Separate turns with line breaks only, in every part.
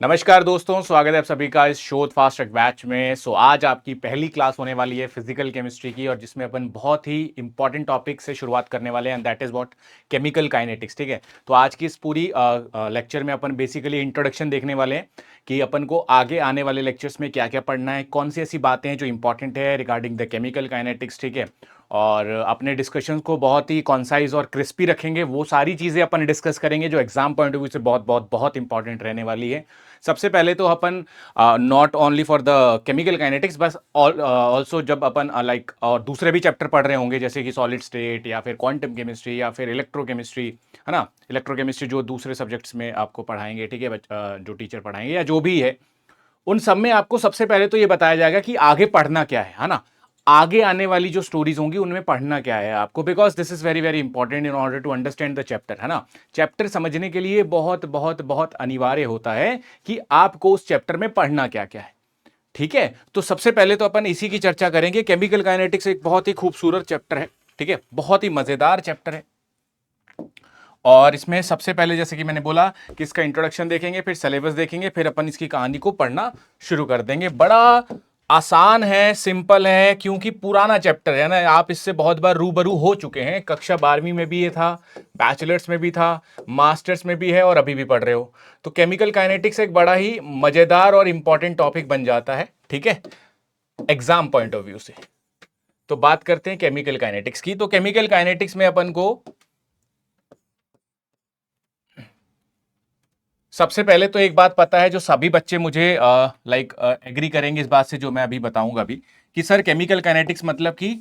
नमस्कार दोस्तों, स्वागत है आप सभी का इस शोध फास्ट ट्रैक बैच में। आज आपकी पहली क्लास होने वाली है फिजिकल केमिस्ट्री की, और जिसमें अपन बहुत ही इंपॉर्टेंट टॉपिक से शुरुआत करने वाले हैं, and that is what chemical kinetics. ठीक है, तो आज की इस पूरी लेक्चर में अपन बेसिकली इंट्रोडक्शन देखने वाले हैं कि अपन को आगे आने वाले लेक्चर्स में क्या क्या पढ़ना है, कौन सी ऐसी बातें हैं जो इंपॉर्टेंट है रिगार्डिंग द केमिकल काइनेटिक्स। ठीक है, और अपने डिस्कशन को बहुत ही कॉन्साइज और क्रिस्पी रखेंगे। वो सारी चीज़ें अपन डिस्कस करेंगे जो एग्जाम पॉइंट ऑफ व्यू से बहुत बहुत बहुत इंपॉर्टेंट रहने वाली है। सबसे पहले तो अपन not only for the chemical kinetics, बस ऑल्सो जब अपन लाइक और दूसरे भी चैप्टर पढ़ रहे होंगे, जैसे कि सॉलिड स्टेट या फिर क्वांटम केमिस्ट्री या फिर इलेक्ट्रोकेमिस्ट्री, है ना। इलेक्ट्रोकेमिस्ट्री जो दूसरे सब्जेक्ट्स में आपको पढ़ाएंगे, ठीक है, जो टीचर पढ़ाएंगे या जो भी है, उन सब में आपको सबसे पहले तो ये बताया जाएगा कि आगे पढ़ना क्या है ना। आगे आने वाली जो स्टोरीज होंगी उनमें पढ़ना क्या है आपको, because this is very very important in order to understand the chapter, है ना। चैप्टर समझने के लिए बहुत बहुत बहुत अनिवार्य होता है कि आपको उस चैप्टर में पढ़ना क्या क्या है। ठीक है, तो सबसे पहले तो अपन इसी की चर्चा करेंगे। केमिकल काइनेटिक्स एक बहुत ही खूबसूरत चैप्टर है, ठीक है, बहुत ही मजेदार चैप्टर है। और इसमें सबसे पहले जैसे कि मैंने बोला कि इसका इंट्रोडक्शन देखेंगे, फिर सिलेबस देखेंगे, फिर अपन इसकी कहानी को पढ़ना शुरू कर देंगे। बड़ा आसान है, सिंपल है, क्योंकि पुराना चैप्टर है ना। आप इससे बहुत बार रूबरू हो चुके हैं, कक्षा 12वीं में भी ये था, बैचलर्स में भी था, मास्टर्स में भी है, और अभी भी पढ़ रहे हो। तो केमिकल काइनेटिक्स एक बड़ा ही मजेदार और इंपॉर्टेंट टॉपिक बन जाता है, ठीक है, एग्जाम पॉइंट ऑफ व्यू से। तो बात करते हैं केमिकल काइनेटिक्स की। तो केमिकल काइनेटिक्स में अपन को सबसे पहले तो एक बात पता है, जो सभी बच्चे मुझे लाइक एग्री करेंगे इस बात से, जो मैं अभी बताऊंगा अभी, कि सर केमिकल काइनेटिक्स मतलब कि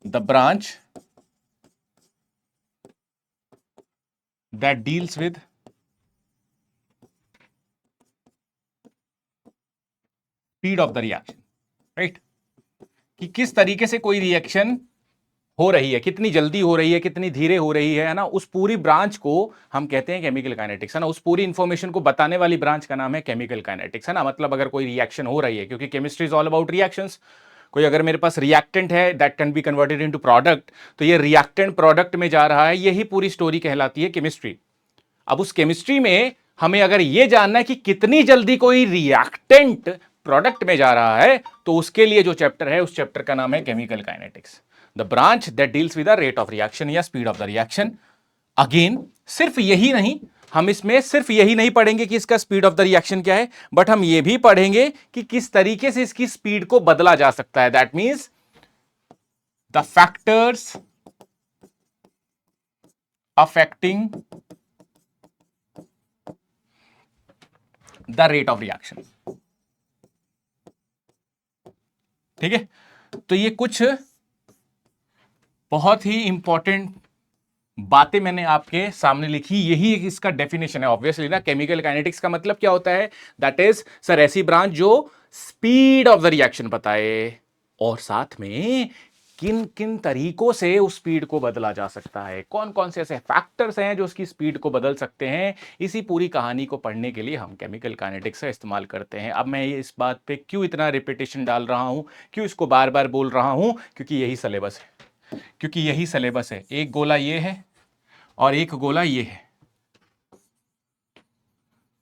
the branch that deals with speed of the reaction, right. कि किस तरीके से कोई रिएक्शन हो रही है, कितनी जल्दी हो रही है, कितनी धीरे हो रही है ना। उस पूरी ब्रांच को हम कहते हैं केमिकल काइनेटिक्स, है ना। उस पूरी इंफॉर्मेशन को बताने वाली ब्रांच का नाम है केमिकल काइनेटिक्स, है ना। मतलब अगर कोई रिएक्शन हो रही है, क्योंकि chemistry is all about reactions. कोई अगर मेरे पास रिएक्टेंट है that can be converted into product, तो ये रिएक्टेंट प्रोडक्ट में जा रहा है, यही पूरी स्टोरी कहलाती है केमिस्ट्री। अब उस केमिस्ट्री में हमें अगर ये जानना है कि कितनी जल्दी कोई रिएक्टेंट प्रोडक्ट में जा रहा है, तो उसके लिए जो चैप्टर है, उस चैप्टर का नाम है chemical kinetics, the branch that deals with the rate of reaction या speed of the reaction. Again सिर्फ यही नहीं, हम इसमें सिर्फ यही नहीं पढ़ेंगे कि इसका स्पीड ऑफ द रिएक्शन क्या है, बट हम ये भी पढ़ेंगे कि किस तरीके से इसकी स्पीड को बदला जा सकता है। That means the factors affecting the rate of reaction. ठीक है, तो ये कुछ बहुत ही इंपॉर्टेंट बातें मैंने आपके सामने लिखी। यही इसका डेफिनेशन है ऑब्वियसली ना। केमिकल काइनेटिक्स का मतलब क्या होता है? दैट इज सर ऐसी ब्रांच जो स्पीड ऑफ द रिएक्शन बताए, और साथ में किन किन तरीकों से उस स्पीड को बदला जा सकता है, कौन कौन से ऐसे फैक्टर्स हैं जो उसकी स्पीड को बदल सकते हैं। इसी पूरी कहानी को पढ़ने के लिए हम केमिकल काइनेटिक्स का इस्तेमाल करते हैं। अब मैं इस बात पे क्यों इतना रिपीटेशन डाल रहा हूं, क्यों इसको बार बार बोल रहा हूं? क्योंकि यही सिलेबस है, क्योंकि यही सिलेबस है। एक गोला ये है और एक गोला ये है,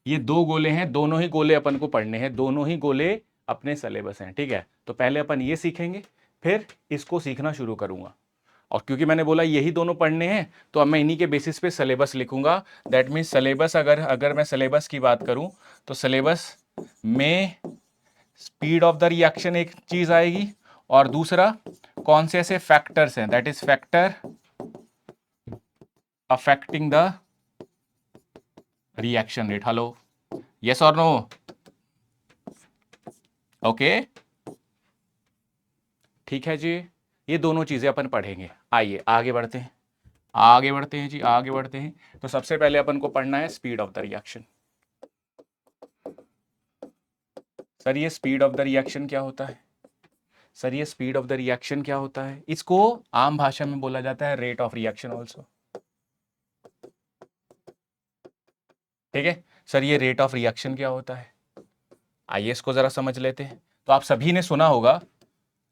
ये दो गोले हैं, दोनों ही गोले अपन को पढ़ने हैं, दोनों ही गोले अपने सिलेबस हैं। ठीक है, तो पहले अपन ये सीखेंगे, फिर इसको सीखना शुरू करूंगा। और क्योंकि मैंने बोला यही दोनों पढ़ने हैं, तो अब मैं इन्हीं के बेसिस पे सिलेबस लिखूंगा। दैट मीन्स सिलेबस, अगर अगर मैं सिलेबस की बात करूं, तो सिलेबस में स्पीड ऑफ द रिएक्शन एक चीज आएगी, और दूसरा कौन से ऐसे फैक्टर्स हैं, that is factor affecting the reaction rate. Hello, yes और नो? ओके, ठीक है जी, ये दोनों चीजें अपन पढ़ेंगे। आइए आगे बढ़ते हैं, आगे बढ़ते हैं जी, आगे बढ़ते हैं। तो सबसे पहले अपन को पढ़ना है speed of the reaction. Sir ये स्पीड ऑफ द रिएक्शन क्या होता है? सर ये स्पीड ऑफ द रिएक्शन क्या होता है? इसको आम भाषा में बोला जाता है रेट ऑफ रिएक्शन ऑल्सो। ठीक है, सर ये रेट ऑफ रिएक्शन क्या होता है? आइए इसको जरा समझ लेते हैं। तो आप सभी ने सुना होगा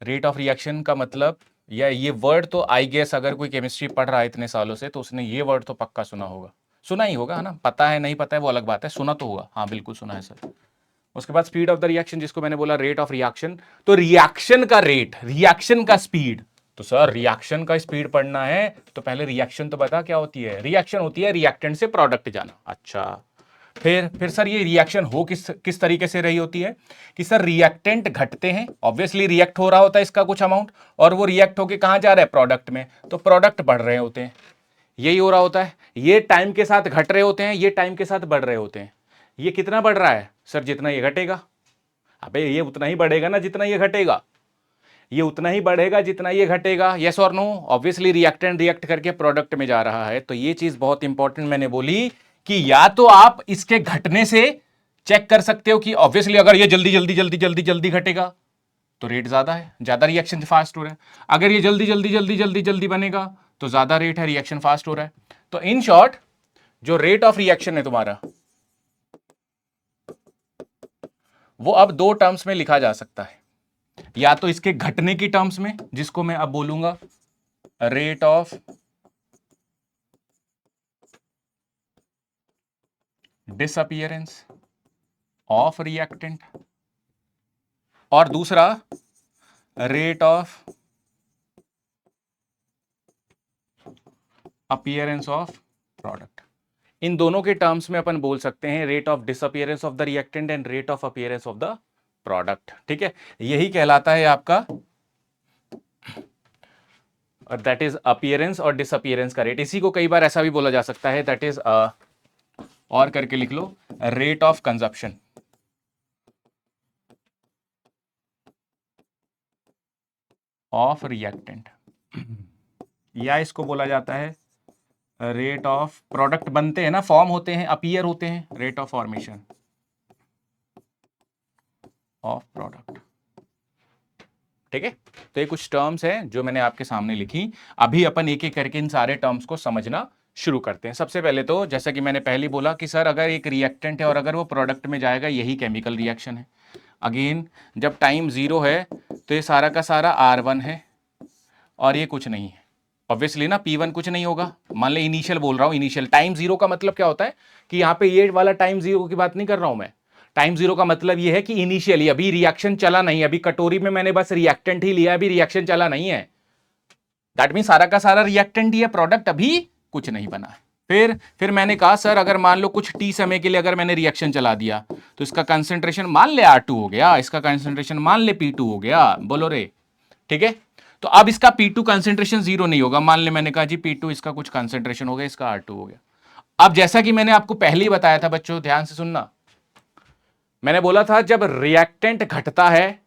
रेट ऑफ रिएक्शन का मतलब, या ये वर्ड तो आई गेस अगर कोई केमिस्ट्री पढ़ रहा है इतने सालों से, तो उसने ये वर्ड तो पक्का सुना होगा। सुना ही होगा, है ना, पता है नहीं पता है वो अलग बात है, सुना तो होगा, हाँ बिल्कुल सुना है सर। उसके बाद स्पीड ऑफ द रिएक्शन, जिसको मैंने बोला रेट ऑफ रिएक्शन, तो रिएक्शन का रेट, रिएक्शन का स्पीड, तो सर रिएक्शन का स्पीड पढ़ना है तो पहले रिएक्शन तो बता क्या होती है। रिएक्शन होती है रिएक्टेंट से प्रोडक्ट जाना। अच्छा, फिर सर ये रिएक्शन हो किस किस तरीके से रही होती है कि सर रिएक्टेंट घटते हैं, ऑब्वियसली रिएक्ट हो रहा होता है इसका कुछ अमाउंट, और वो रिएक्ट होके कहां जा रहा है, प्रोडक्ट में, तो प्रोडक्ट बढ़ रहे होते हैं, यही हो रहा होता है। ये टाइम के साथ घट रहे होते हैं, ये टाइम के साथ बढ़ रहे होते हैं। ये कितना बढ़ रहा है सर, जितना ये घटेगा। अबे ये उतना ही बढ़ेगा ना जितना ये घटेगा, ये उतना ही बढ़ेगा जितना ये घटेगा, यस और नो। ऑब्वियसली रिएक्टेंट रिएक्ट करके प्रोडक्ट में जा रहा है, तो ये चीज बहुत इंपॉर्टेंट मैंने बोली कि या तो आप इसके घटने से चेक कर सकते हो कि ऑब्वियसली अगर ये जल्दी जल्दी जल्दी जल्दी जल्दी घटेगा तो रेट ज्यादा है, ज्यादा रिएक्शन फास्ट हो रहा है। अगर ये जल्दी जल्दी जल्दी जल्दी जल्दी बनेगा तो ज्यादा रेट है, रिएक्शन फास्ट हो रहा है। तो इन शॉर्ट जो रेट ऑफ रिएक्शन है तुम्हारा, वो अब दो टर्म्स में लिखा जा सकता है, या तो इसके घटने की टर्म्स में, जिसको मैं अब बोलूंगा rate of disappearance of reactant, और दूसरा rate of appearance of product. इन दोनों के टर्म्स में अपन बोल सकते हैं rate of disappearance of the reactant and rate of appearance of the product. ठीक है, यही कहलाता है आपका, और दैट इज अपीयरेंस और डिसअपियरेंस का रेट। इसी को कई बार ऐसा भी बोला जा सकता है, दैट इज और करके लिख लो, rate of consumption of reactant, या इसको बोला जाता है रेट ऑफ, प्रोडक्ट बनते हैं ना, फॉर्म होते हैं, अपीयर होते हैं, rate of formation of product. ठीक है, तो ये कुछ टर्म्स हैं जो मैंने आपके सामने लिखी। अभी अपन एक एक करके इन सारे टर्म्स को समझना शुरू करते हैं। सबसे पहले तो जैसा कि मैंने पहले बोला कि सर अगर एक रिएक्टेंट है और अगर वो प्रोडक्ट में जाएगा, यही केमिकल रिएक्शन है। अगेन जब टाइम जीरो है तो ये सारा का सारा R1 है और ये कुछ नहीं है, ऑब्वियसली ना P1 कुछ नहीं होगा। मान ले इनिशियल बोल रहा हूं, इनिशियल टाइम जीरो का मतलब क्या होता है कि यहां पे ये वाला टाइम जीरो की बात नहीं कर रहा हूं मैं। टाइम जीरो का मतलब ये है कि इनिशियली अभी रिएक्शन चला नहीं, अभी कटोरी में मैंने बस रिएक्टेंट ही लिया, अभी रिएक्शन चला नहीं है। दैट मीन सारा का सारा रिएक्टेंट ही है, प्रोडक्ट अभी कुछ नहीं बना है। फिर मैंने कहा सर अगर मान लो कुछ टी समय के लिए अगर मैंने रिएक्शन चला दिया तो इसका कंसंट्रेशन मान ले R2 हो गया, इसका कंसंट्रेशन मान ले P2 हो गया, बोलो रे। ठीक है, तो अब इसका P2 कंसंट्रेशन जीरो नहीं होगा, मान ले मैंने कहा जी P2 इसका कुछ कंसंट्रेशन हो गया, इसका R2 हो गया। अब जैसा कि मैंने आपको पहले ही बताया था बच्चों, ध्यान से सुनना, मैंने बोला था जब रिएक्टेंट घटता है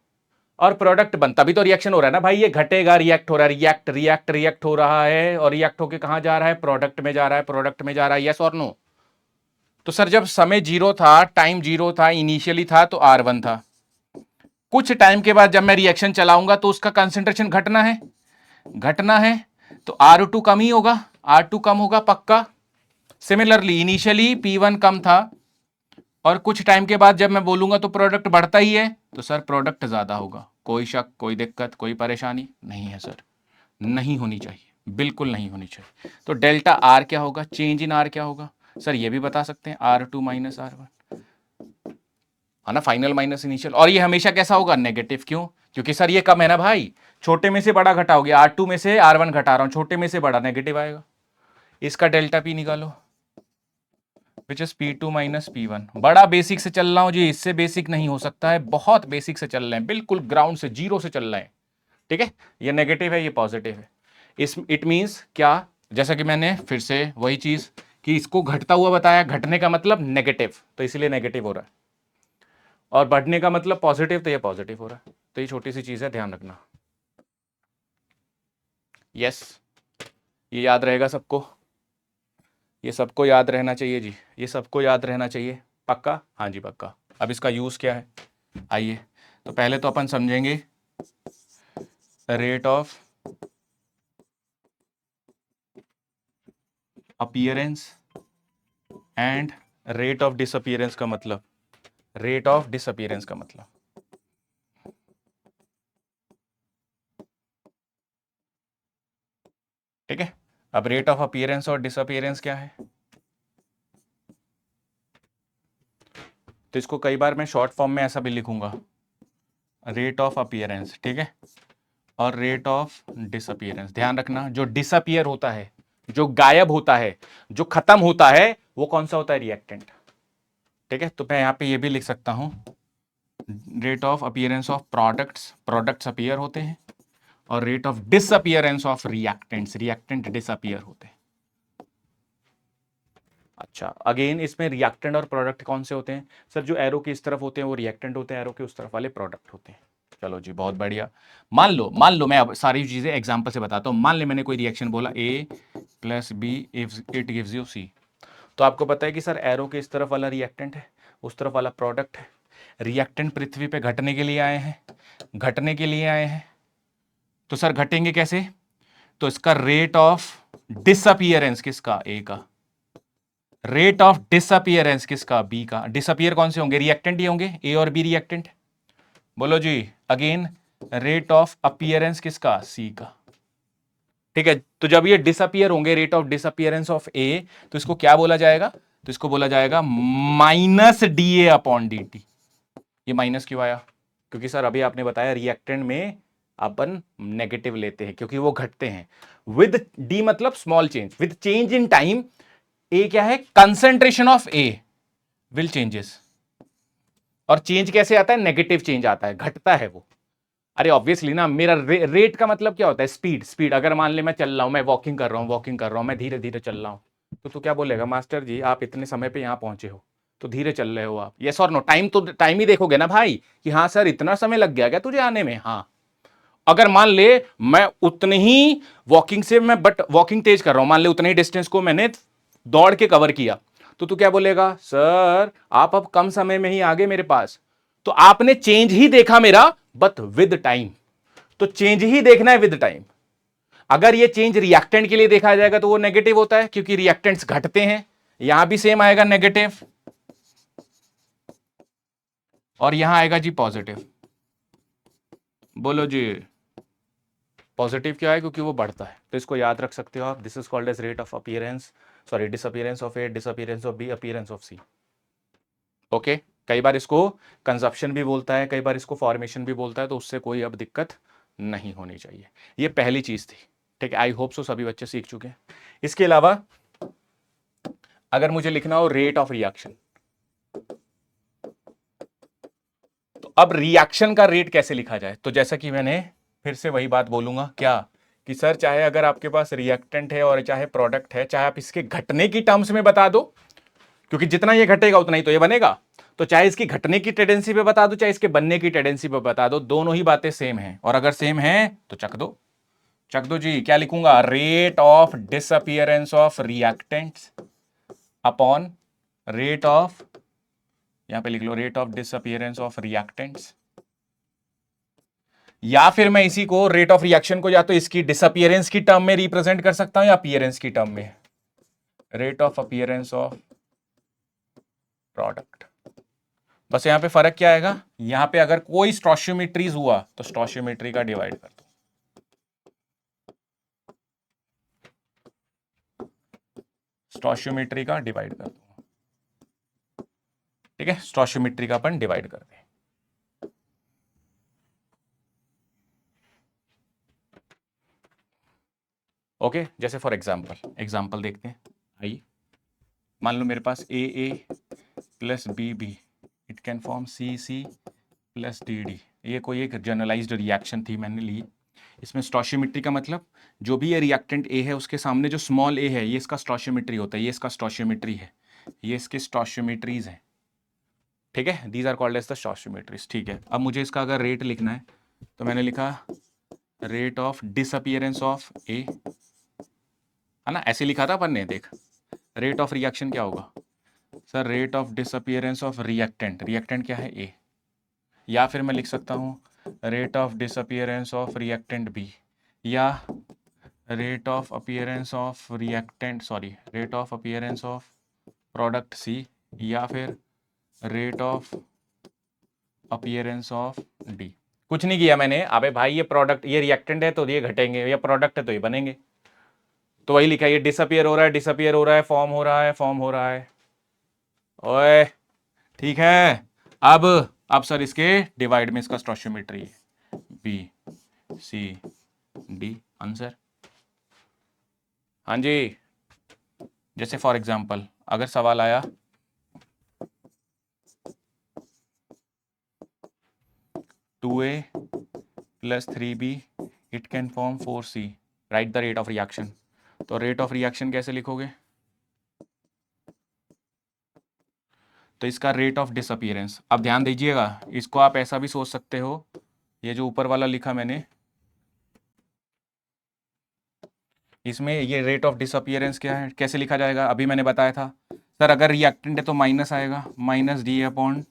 और प्रोडक्ट बनता, भी तो रिएक्शन हो रहा है ना भाई, ये घटेगा, रिएक्ट हो रहा है, रिएक्ट रिएक्ट रिएक्ट हो रहा है, और रिएक्ट होके कहां जा रहा है, प्रोडक्ट में जा रहा है, प्रोडक्ट में जा रहा है, यस और नो। तो सर जब समय जीरो था, टाइम जीरो था, इनिशियली था, तो R1 था। कुछ टाइम के बाद जब मैं रिएक्शन चलाऊंगा तो उसका कंसेंट्रेशन घटना है, घटना है, तो R2 कम ही होगा, R2 कम होगा पक्का। सिमिलरली इनिशियली P1 कम था और कुछ टाइम के बाद जब मैं बोलूंगा तो प्रोडक्ट बढ़ता ही है, तो सर प्रोडक्ट ज्यादा होगा। कोई शक, कोई दिक्कत, कोई परेशानी नहीं है सर, नहीं होनी चाहिए, बिल्कुल नहीं होनी चाहिए। तो डेल्टा आर क्या होगा, चेंज इन आर क्या होगा सर, ये भी बता सकते हैं, R2 माइनस R1, है ना, फाइनल माइनस इनिशियल। और ये हमेशा कैसा होगा, नेगेटिव। क्यों, क्योंकि सर ये कम है ना भाई, छोटे में से बड़ा घटाओगे, R2 में से R1 घटा रहा हूं, छोटे में से बड़ा, नेगेटिव आएगा। इसका डेल्टा पी निकालो, which is P2 minus P1। बड़ा बेसिक से चल रहा हूं जी, इससे बेसिक नहीं हो सकता है, बहुत बेसिक से चल रहे हैं, बिल्कुल ग्राउंड से, जीरो से चल रहे हैं। ठीक है, ये नेगेटिव है, ये पॉजिटिव है। इस इट मींस क्या, जैसा कि मैंने फिर से वही चीज कि इसको घटता हुआ बताया, घटने का मतलब नेगेटिव, तो इसलिए नेगेटिव हो रहा है, और बढ़ने का मतलब पॉजिटिव, तो ये पॉजिटिव हो रहा है। तो ये छोटी सी चीज है, ध्यान रखना। यस, ये याद रहेगा सबको, ये सबको याद रहना चाहिए जी, ये सबको याद रहना चाहिए, पक्का, हाँ जी पक्का। अब इसका यूज क्या है, आइए, तो पहले तो अपन समझेंगे rate of appearance and rate of disappearance का मतलब, रेट ऑफ डिसअपीयरेंस का मतलब। ठीक है, अब रेट ऑफ अपीयरेंस और डिसअपीयरेंस क्या है, तो इसको कई बार मैं शॉर्ट फॉर्म में ऐसा भी लिखूंगा, रेट ऑफ अपीयरेंस, ठीक है, और रेट ऑफ डिसअपीयरेंस। ध्यान रखना, जो डिसअपीयर होता है, जो गायब होता है, जो खत्म होता है, वो कौन सा होता है? रिएक्टेंट। ठीक है, तो मैं यहां पे ये भी लिख सकता हूं, rate of appearance of products, products appear होते हैं, और rate of disappearance of reactants, reactant disappear होते हैं। अच्छा, अगेन इसमें रिएक्टेंट और प्रोडक्ट कौन से होते हैं? सर जो एरो की इस तरफ होते हैं वो रिएक्टेंट होते हैं, एरो के उस तरफ वाले प्रोडक्ट होते हैं। चलो जी, बहुत बढ़िया। मान लो मैं अब सारी चीजें एग्जांपल से बताता हूं। मान ले मैंने कोई रिएक्शन बोला A + B if it gives you C, तो आपको पता है कि सर एरो के इस तरफ वाला रिएक्टेंट है, उस तरफ वाला प्रोडक्ट है। रिएक्टेंट पृथ्वी पे घटने के लिए आए हैं, घटने के लिए आए हैं, तो सर घटेंगे कैसे? तो इसका रेट ऑफ डिसअपीयरेंस किसका? A का। रेट ऑफ डिसअपीयरेंस किसका? बी का। डिसअपीयर कौन से होंगे? रिएक्टेंट ही होंगे, ए और बी रिएक्टेंट। बोलो जी। अगेन रेट ऑफ अपीयरेंस किसका? सी का। ठीक है, तो जब ये डिसअपीयर होंगे, रेट ऑफ डिसअपीयरेंस ऑफ ए, तो इसको क्या बोला जाएगा? तो इसको बोला जाएगा माइनस DA अपॉन DT। ये माइनस क्यों आया? क्योंकि सर अभी आपने बताया रिएक्टेंट में अपन नेगेटिव लेते हैं क्योंकि वो घटते हैं। विद डी मतलब small change, with change in time A क्या है? Concentration of A will changes. और चेंज कैसे आता है? नेगेटिव चेंज आता है, घटता है वो। अरे ऑब्वियसली ना, मेरा रेट का मतलब क्या होता है? स्पीड। स्पीड अगर मान ले मैं चल रहा हूं, मैं वॉकिंग कर रहा हूं, मैं धीरे धीरे चल रहा हूं, तो तू क्या बोलेगा? मास्टर जी आप इतने समय पे यहां पहुंचे हो तो धीरे चल रहे हो आप। यस और नो? टाइम तो टाइम ही देखोगे ना भाई कि हाँ सर इतना समय लग गया क्या तुझे आने में? हाँ। अगर मान ले मैं उतने ही वॉकिंग से मैं बट वॉकिंग तेज कर रहा हूं, मान ले उतने ही डिस्टेंस को मैंने दौड़ के कवर किया, तो तू क्या बोलेगा? सर आप अब कम समय में ही आगे मेरे पास। तो आपने चेंज ही देखा मेरा, बट विद टाइम। तो चेंज ही देखना है विद टाइम। अगर ये चेंज रिएक्टेंट के लिए देखा जाएगा तो वो नेगेटिव होता है क्योंकि रिएक्टेंट्स घटते हैं। यहां भी सेम आएगा नेगेटिव, और यहां आएगा जी पॉजिटिव। बोलो जी। पॉजिटिव क्या है? क्योंकि वो बढ़ता है, तो इसको याद रख सकते हो आप। This is called as rate of appearance, sorry disappearance of A, disappearance of B, appearance of C. Okay, कई बार इसको कंजप्शन भी बोलता है, कई बार इसको फॉर्मेशन भी बोलता है, तो उससे कोई अब दिक्कत नहीं होनी चाहिए। ये पहली चीज थी। ठीक है, आई होप सो सभी बच्चे सीख चुके हैं। इसके अलावा अगर मुझे लिखना हो रेट ऑफ रिएक्शन, तो अब रिएक्शन का रेट कैसे लिखा जाए? तो जैसा कि मैंने फिर से वही बात बोलूंगा, क्या कि सर चाहे अगर आपके पास रिएक्टेंट है और चाहे प्रोडक्ट है, चाहे आप इसके घटने की टर्म्स में बता दो, क्योंकि जितना ये घटेगा उतना ही तो ये बनेगा, तो चाहे इसकी घटने की टेंडेंसी पे बता दो, चाहे इसके बनने की टेंडेंसी पे बता दो, दोनों ही बातें सेम हैं। और अगर सेम है तो चक दो, चक दो जी। क्या लिखूंगा? Rate of disappearance of reactants upon rate of, यहां पे लिख लो rate of disappearance of reactants. या फिर मैं इसी को रेट ऑफ रिएक्शन को या तो इसकी डिसअपीयरेंस की टर्म में रिप्रेजेंट कर सकता हूं या अपीयरेंस की टर्म में, rate of appearance of product. बस यहां पे फर्क क्या आएगा? यहां पे अगर कोई स्टोशियोमेट्रीज हुआ तो स्टोशियोमेट्री का डिवाइड कर दो, स्टोशियोमेट्री का डिवाइड कर दो। ठीक है, स्टोशियोमेट्री का अपन डिवाइड कर दे। ओके, जैसे फॉर एग्जांपल देखते हैं। आइए, मान लो मेरे पास AA plus BB, it can form CC plus DD। ये कोई एक जनरलाइज्ड रिएक्शन थी, मैंने ली। इसमें स्टोशियोमेट्री का मतलब जो भी ये रिएक्टेंट A है उसके सामने जो स्मॉल a है, ये इसका स्टोशियोमेट्री होता है, ये इसका स्टोशियोमेट्री है, ये इसके स्टोशियोमेट्रीज हैं। ठीक है, these are called as the stoichiometries. ठीक है, अब मुझे इसका अगर रेट लिखना है तो मैंने लिखा rate of disappearance of A, है ना? ऐसे लिखा था अपन ने। देख, रेट ऑफ रिएक्शन क्या होगा? Sir rate of disappearance of reactant, reactant क्या है? A। या फिर मैं लिख सकता हूँ rate of disappearance of reactant B, या rate of appearance of reactant, sorry rate of appearance of product C, या फिर rate of appearance of D। कुछ नहीं किया मैंने। अबे भाई ये प्रोडक्ट, ये रिएक्टेंट है तो ये घटेंगे, ये प्रोडक्ट है तो ये बनेंगे, तो वही लिखा है। ये डिसअपीयर हो रहा है, डिसअपीयर हो रहा है, फॉर्म हो रहा है, फॉर्म हो रहा है। ओए ठीक है। अब सर इसके डिवाइड में इसका स्टोशियोमेट्री है, बी सी डी आंसर। हाँ जी, जैसे फॉर एग्जांपल अगर सवाल आया 2a plus 3b it can form 4c, right the rate of reaction, तो रेट ऑफ रिएक्शन कैसे लिखोगे? तो इसका रेट ऑफ डिसअपीयरेंस, अब ध्यान दीजिएगा, इसको आप ऐसा भी सोच सकते हो, ये जो ऊपर वाला लिखा मैंने, इसमें ये रेट ऑफ डिसअपीयरेंस क्या है, कैसे लिखा जाएगा? अभी मैंने बताया था सर, अगर रिएक्टेंट है तो माइनस आएगा, minus D upon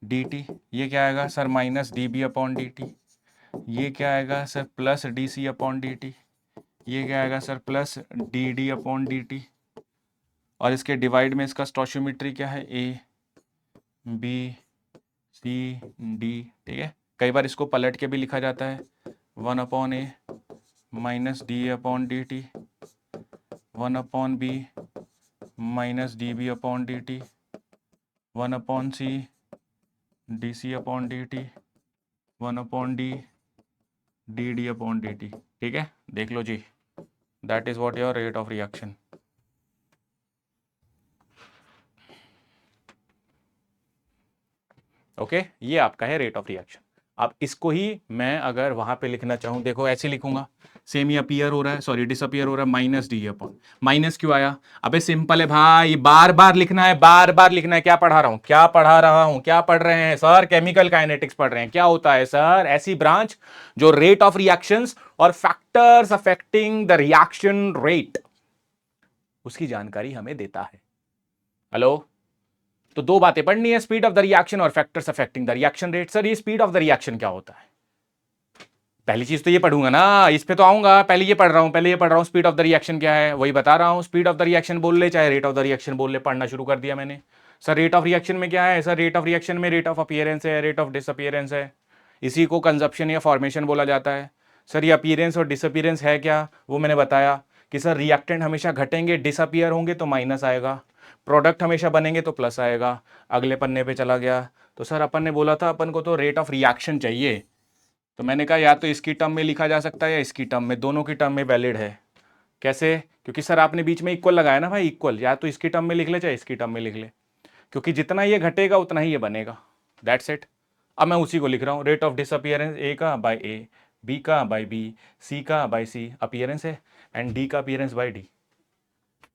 D T. ये क्या आएगा sir? Minus D B upon D T. ये क्या आएगा sir? Plus D C upon D T. ये क्या आएगा sir? Plus D D upon D T. और इसके डिवाइड में इसका स्टोशियोमेट्री क्या है? A B C D. ठीक है, कई बार इसको पलट के भी लिखा जाता है, 1 upon A minus D upon D T, 1 upon B minus D B upon D T, 1 upon C D C upon D T, 1 upon D D D upon D T. ठीक है, देख लो जी, that is what your rate of reaction. Okay, ये आपका है rate of reaction. अब इसको ही मैं अगर वहां पे लिखना चाहूं, देखो ऐसे लिखूंगा, सेम ही अपीयर हो रहा है, सॉरी डिसअपीयर हो रहा है, माइनस डी अपॉन, माइनस क्यों आया? अबे सिंपल है भाई, बार बार लिखना है, बार बार लिखना है। क्या पढ़ा रहा हूं, क्या पढ़ा रहा हूं, क्या पढ़ रहे हैं सर? केमिकल काइनेटिक्स पढ़ रहे हैं। क्या होता है सर? ऐसी ब्रांच जो रेट ऑफ रिएक्शंस और factors affecting the reaction rate, उसकी जानकारी हमें देता है। हेलो, तो दो बातें पढ़नी है, स्पीड ऑफ द रिएक्शन और factors affecting the reaction rate. Sir ये स्पीड ऑफ द रिएक्शन क्या होता है? पहली चीज तो ये पढ़ूंगा ना, इस पे तो आऊंगा, पहले ये पढ़ रहा हूं, पहले ये पढ़ रहा हूं, स्पीड ऑफ द रिएक्शन क्या है वही बता रहा हूं। स्पीड ऑफ द रिएक्शन बोल ले चाहे रेट ऑफ द रिएक्शन बोल ले, पढ़ना शुरू कर दिया मैंने। सर रेट ऑफ रिएक्शन में क्या है? सर रेट ऑफ रिएक्शन में रेट ऑफ अपीयरेंस है, रेट ऑफ डिसअपीयरेंस है, इसी को कंजप्शन या फॉर्मेशन बोला जाता है। सर ये अपीयरेंस और डिसअपीयरेंस है क्या, वो मैंने बताया कि सर रिएक्टेंट हमेशा घटेंगे, डिसअपीयर होंगे तो माइनस आएगा, प्रोडक्ट हमेशा बनेंगे तो प्लस आएगा। अगले पन्ने पे चला गया, तो सर अपन ने बोला था अपन को तो रेट ऑफ रिएक्शन चाहिए, तो मैंने कहा या तो इसकी टर्म में लिखा जा सकता है या इसकी टर्म में, दोनों की टर्म में वैलिड है। कैसे? क्योंकि सर आपने बीच में इक्वल लगाया ना भाई, इक्वल, या तो इसकी टर्म में लिख ले चाहे इसकी टर्म में लिख ले, क्योंकि जितना ये घटेगा उतना ही ये बनेगा, दैट्स इट। अब मैं उसी को लिख रहा हूँ, रेट ऑफ डिसअपियरेंस ए का बाय ए, बी का बाय बी, सी का बाय सी अपीयरेंस है, एंड डी का अपीयरेंस बाय डी।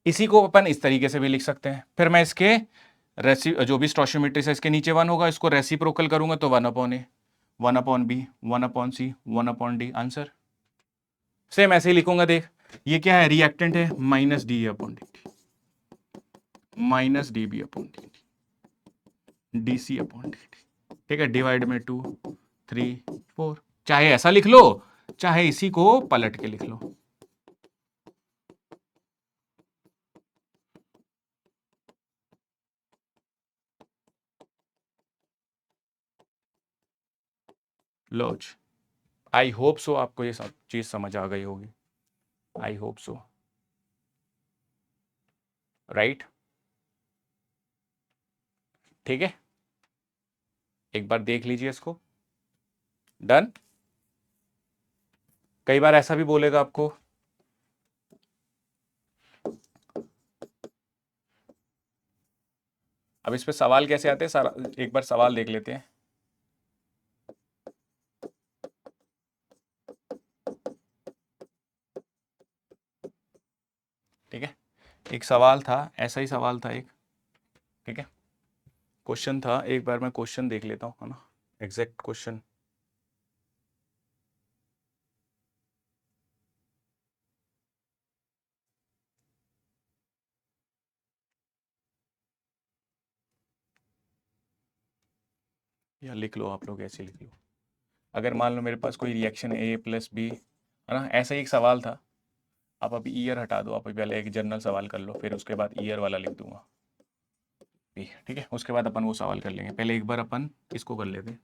इसी को अपन इस तरीके से भी लिख सकते हैं। फिर मैं इसके जो भी स्टोशियोमेट्री है इसके नीचे 1 होगा, इसको रेसिप्रोकल करूंगा तो 1 upon A, 1 upon B, 1 upon C, 1 upon D answer. Same ऐसे ही लिखूंगा, देख ये क्या है? रिएक्टेंट है, minus D upon D T, minus D B upon D T, D C upon D T. ठीक है, डिवाइड में 2 3 4, चाहे ऐसा लिख लो चाहे इसी को पलट के लिख लो। लोच, आई होप सो आपको ये सब चीज समझ आ गई होगी, आई होप सो, राइट? ठीक है, एक बार देख लीजिए इसको, डन। कई बार ऐसा भी बोलेगा आपको, अब इस पे सवाल कैसे आते हैं सारा एक बार सवाल देख लेते हैं। ठीक है, एक सवाल था, ऐसा ही सवाल था एक, ठीक है, क्वेश्चन था, एक बार मैं क्वेश्चन देख लेता हूँ, है ना, एग्जैक्ट क्वेश्चन। या लिख लो आप लोग, ऐसे लिख लो। अगर मान लो मेरे पास कोई रिएक्शन ए प्लस बी, है ना, ऐसा ही एक सवाल था। आप अभी ईयर हटा दो, आप अभी पहले एक जनरल सवाल कर लो, फिर उसके बाद ईयर वाला लिख दूंगा। ठीक है, उसके बाद अपन वो सवाल कर लेंगे, पहले एक बार अपन इसको कर लेते हैं।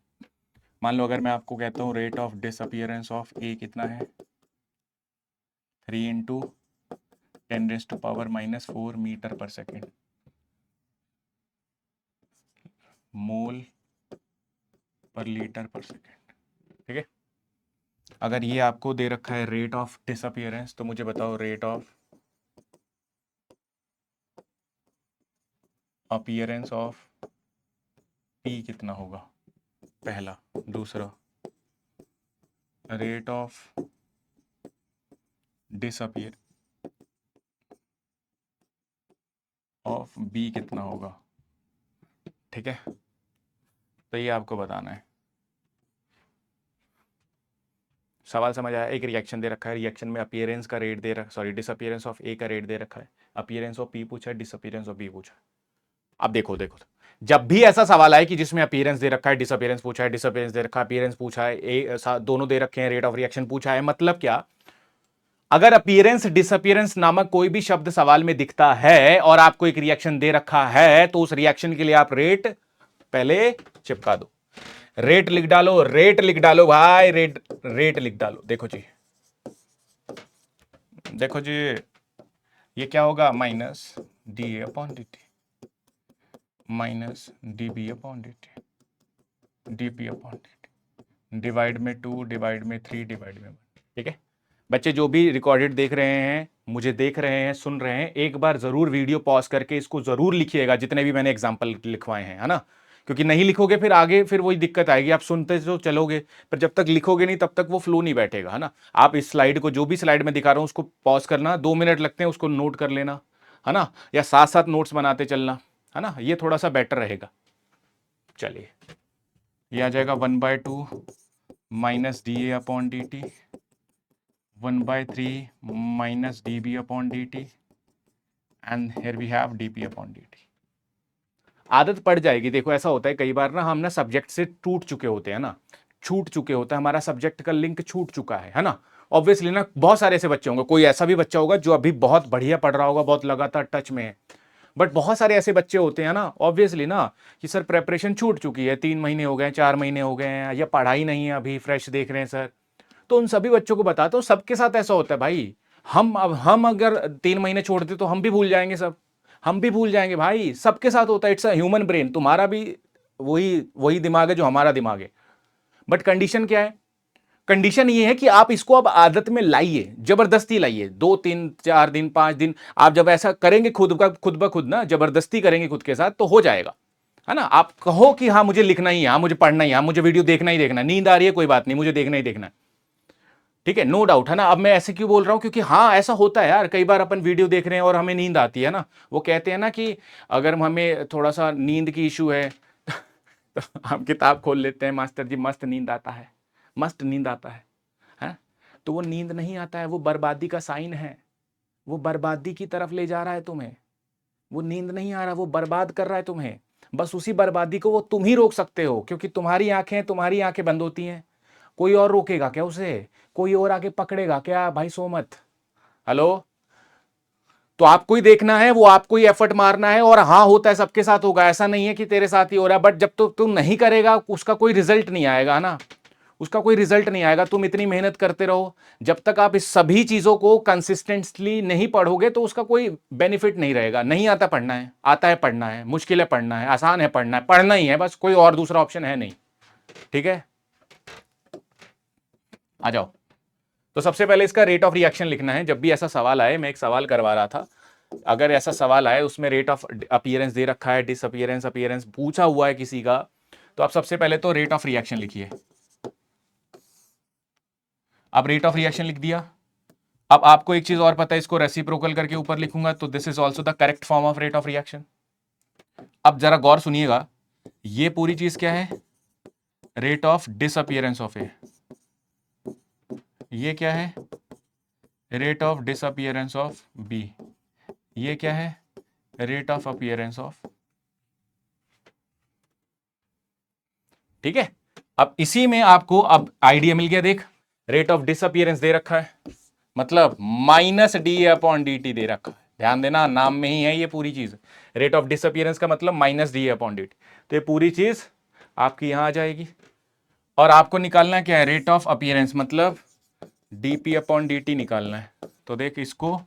मान लो अगर मैं आपको कहता हूँ रेट ऑफ डिसअपियरेंस ऑफ ए कितना है, 3 इंटू 10⁻⁻⁴ मीटर पर सेकेंड। मोल पर लीटर पर सेकेंड। ठीक है, अगर ये आपको दे रखा है रेट ऑफ डिसअपियरेंस, तो मुझे बताओ rate of appearance of P कितना होगा, पहला। दूसरा, rate of disappear of B कितना होगा। ठीक है, तो ये आपको बताना है। सवाल समझ आया? एक रिएक्शन दे रखा है, रिएक्शन में अपीयरेंस का रेट दे रखा, सॉरी डिसअपियरेंस ऑफ ए का रेट दे रखा है, अपीयरेंस ऑफ पी पूछा है, डिसअपियरेंस ऑफ बी पूछा है। अब देखो देखो, जब भी ऐसा सवाल आए कि जिसमें अपीयरेंस दे रखा है, डिसअपियरेंस पूछा है, डिसअपियरेंस दे रखा है, अपीयरेंस पूछा है, दोनों दे रखे हैं, रेट ऑफ रिएक्शन पूछा है, मतलब क्या, अगर अपीयरेंस डिसअपियरेंस नामक कोई भी शब्द सवाल में दिखता है और आपको एक रिएक्शन दे रखा है, तो उस रिएक्शन के लिए आप रेट पहले चिपका दो, रेट लिख डालो, रेट लिख डालो भाई, रेट रेट लिख डालो। देखो जी, देखो जी, ये क्या होगा, minus D A upon D T, minus D B upon D T, D P upon D T, divide में 2, डिवाइड में 3, डिवाइड में 1। ठीक है बच्चे, जो भी रिकॉर्डेड देख रहे हैं, मुझे देख रहे हैं, सुन रहे हैं, एक बार जरूर वीडियो पॉज करके इसको जरूर लिखिएगा, जितने भी मैंने एग्जांपल लिखवाए हैं, है ना, क्योंकि नहीं लिखोगे फिर आगे फिर वही दिक्कत आएगी, आप सुनते तो चलोगे पर जब तक लिखोगे नहीं तब तक वो फ्लो नहीं बैठेगा, है ना। आप इस स्लाइड को, जो भी स्लाइड में दिखा रहा हूं उसको पॉज करना, 2 मिनट लगते हैं, उसको नोट कर लेना, है ना, या साथ साथ नोट्स बनाते चलना, है ना, ये थोड़ा सा बेटर रहेगा। चलिए, ये आ जाएगा 1/2 minus D A upon D T, 1/3 minus D B upon D T, and here we have D P upon D T. आदत पड़ जाएगी। देखो ऐसा होता है कई बार ना, हम ना सब्जेक्ट से टूट चुके होते हैं ना, छूट चुके होते हैं, हमारा सब्जेक्ट का लिंक छूट चुका है ना। ऑब्वियसली ना, बहुत सारे ऐसे बच्चे होंगे, कोई ऐसा भी बच्चा होगा जो अभी बहुत बढ़िया पढ़ रहा होगा, बहुत लगातार टच में है, बट बहुत सारे ऐसे बच्चे होते हैं ना, ऑब्वियसली ना, कि सर प्रेपरेशन छूट चुकी है, 3 महीने हो गए, 4 महीने हो गए हैं, या पढ़ाई नहीं है, अभी फ्रेश देख रहे हैं सर। तो उन सभी बच्चों को बताता हूं, सबके साथ ऐसा होता है भाई। हम अगर 3 महीने छोड़ दे तो हम भी भूल जाएंगे सब, हम भी भूल जाएंगे भाई, सबके साथ होता है, इट्स अ ह्यूमन ब्रेन। तुम्हारा भी वही वही दिमाग है जो हमारा दिमाग है, बट कंडीशन क्या है, कंडीशन ये है कि आप इसको अब आदत में लाइए, जबरदस्ती लाइए, 2 3 4 दिन 5 दिन आप जब ऐसा करेंगे खुद ब खुद ना, जबरदस्ती करेंगे खुद के साथ, तो हो जाएगा, है ना। आप कहो कि हाँ मुझे लिखना ही है, हाँ मुझे पढ़ना ही है, हाँ मुझे वीडियो देखना ही देखना है, नींद आ रही है कोई बात नहीं, मुझे देखना ही देखना है, ठीक है, नो डाउट, है ना। अब मैं ऐसे क्यों बोल रहा हूं, क्योंकि हाँ ऐसा होता है यार, कई बार अपन वीडियो देख रहे हैं और हमें नींद आती है ना। वो कहते हैं ना कि अगर हमें थोड़ा सा नींद की इशू है तो हम किताब खोल लेते हैं, मास्टर जी मस्त नींद आता है, मस्त नींद आता है? तो वो नींद नहीं आता है, वो बर्बादी का साइन है, वो बर्बादी की तरफ ले जा रहा है तुम्हें, वो नींद नहीं आ रहा, वो बर्बाद कर रहा है तुम्हें। बस उसी बर्बादी को वो तुम ही रोक सकते हो, क्योंकि तुम्हारी आंखें बंद होती हैं। कोई और रोकेगा क्या उसे? कोई और आके पकड़ेगा क्या? भाई सो मत। हेलो, तो आपको ही देखना है, वो आपको ही एफर्ट मारना है, और हाँ होता है सबके साथ होगा, ऐसा नहीं है कि तेरे साथ ही हो रहा है, बट जब तो तुम नहीं करेगा उसका कोई रिजल्ट नहीं आएगा ना, उसका कोई रिजल्ट नहीं आएगा। तुम इतनी मेहनत करते रहो, जब तक आप इस सभी चीजों को कंसिस्टेंटली नहीं पढ़ोगे तो उसका कोई बेनिफिट नहीं रहेगा। नहीं आता पढ़ना है, आता है पढ़ना है, मुश्किल है पढ़ना है, आसान है पढ़ना है, पढ़ना ही है बस, कोई और दूसरा ऑप्शन है नहीं। ठीक है, आ जाओ। तो सबसे पहले इसका रेट ऑफ रिएक्शन लिखना है। जब भी ऐसा सवाल आए, मैं एक सवाल करवा रहा था, अगर ऐसा सवाल आए उसमें रेट ऑफ अपीयरेंस दे रखा है, डिसअपीयरेंस अपीयरेंस पूछा हुआ है किसी का, तो आप सबसे पहले तो रेट ऑफ रिएक्शन लिखिए। अब रेट ऑफ रिएक्शन लिख दिया। अब आपको एक चीज और पता है, इसको रेसिप्रोकल करके ऊपर लिखूंगा, तो this is also the correct form of rate of reaction. अब जरा गौर सुनिएगा, ये पूरी चीज क्या है, rate of disappearance of A, ये क्या है, rate of disappearance of B, ये क्या है, रेट ऑफ अपीयरेंस ऑफ। ठीक है, अब इसी में आपको अब आइडिया मिल गया। देख, रेट ऑफ डिसअपीयरेंस दे रखा है, मतलब minus D upon D T दे रखा है, ध्यान देना नाम में ही है ये पूरी चीज। रेट ऑफ डिसअपीयरेंस का मतलब minus D upon D T, तो ये पूरी चीज आपकी यहां आ जाएगी। और आपको निकालना क्या है, रेट ऑफ अपीयरेंस, मतलब डीपी अपॉन डी टी निकालना है। तो देख, इसको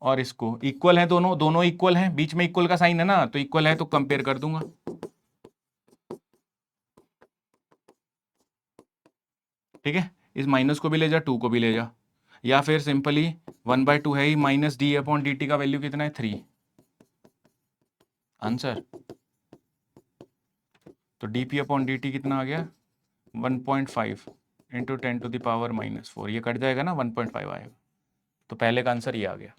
और इसको इक्वल है, दोनों दोनों इक्वल हैं, बीच में इक्वल का साइन है ना, तो इक्वल है तो कंपेयर कर दूंगा। ठीक है, इस माइनस को भी ले जा, 2 को भी ले जा, या फिर सिंपली 1/2 है ही, minus D upon D T का वैल्यू कितना है 3 आंसर। तो D P upon D T कितना आ गया 1.5 इंटू 10⁻⁻⁴, ये कट जाएगा ना, 1.5 आएगा, तो पहले का आंसर ये आ गया।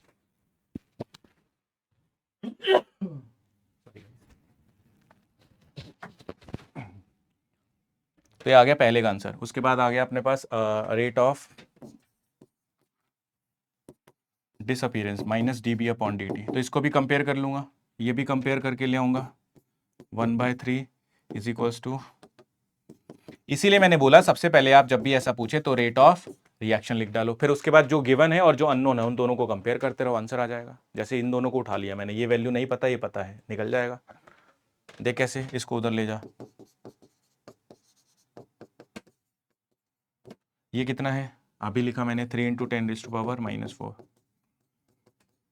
तो ये आ गया पहले का आंसर। उसके बाद आ गया अपने पास rate of disappearance minus D B upon D T, तो इसको भी कंपेयर कर लूंगा, ये भी कंपेयर करके ले आऊंगा 1/3 इज इक्वल्स टू, इसीलिए मैंने बोला सबसे पहले आप जब भी ऐसा पूछे तो रेट ऑफ रिएक्शन लिख डालो, फिर उसके बाद जो गिवन है और जो अननोन है उन दोनों को कंपेयर करते रहो, आंसर आ जाएगा। जैसे इन दोनों को उठा लिया मैंने, ये वैल्यू नहीं पता, ये पता है, निकल जाएगा। देख कैसे, इसको उधर ले जा, ये कितना है अभी लिखा मैंने 3 into 10⁻⁻⁴,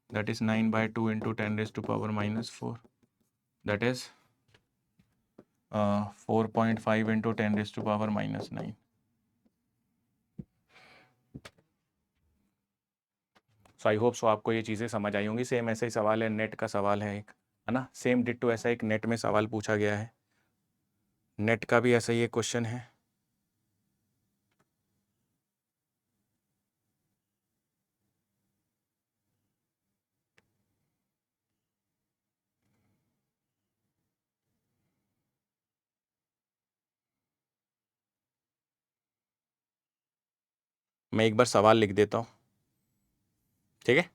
that is 9/2 into 10⁻⁻⁴, that is 4.5 into 10⁻⁻⁹। So I hope सो आपको ये चीज़ें समझ आई होंगी। सेम ऐसा ही सवाल है, नेट का सवाल है एक, है ना, सेम डिट्टो ऐसा एक नेट में सवाल पूछा गया है, नेट का भी ऐसा ही एक क्वेश्चन है। मैं एक बार सवाल लिख देता हूँ, ठीक है,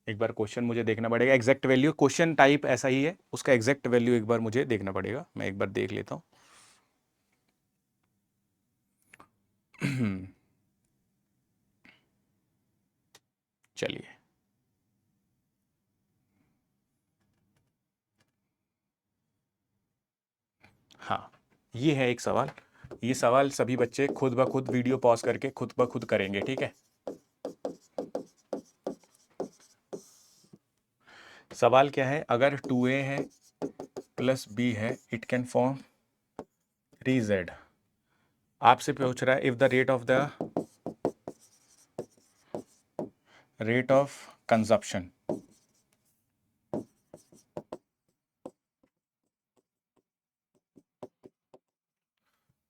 एक बार क्वेश्चन मुझे देखना पड़ेगा, एग्जैक्ट वैल्यू, क्वेश्चन टाइप ऐसा ही है, उसका एग्जैक्ट वैल्यू एक बार मुझे देखना पड़ेगा, मैं एक बार देख लेता हूँ। चलिए, हाँ, ये है एक सवाल, ये सवाल सभी बच्चे खुद ब खुद वीडियो पॉज करके खुद ब खुद करेंगे, ठीक है। सवाल क्या है, अगर 2a है प्लस b है, इट कैन फॉर्म 3z। आपसे पूछ रहा है if the rate of consumption,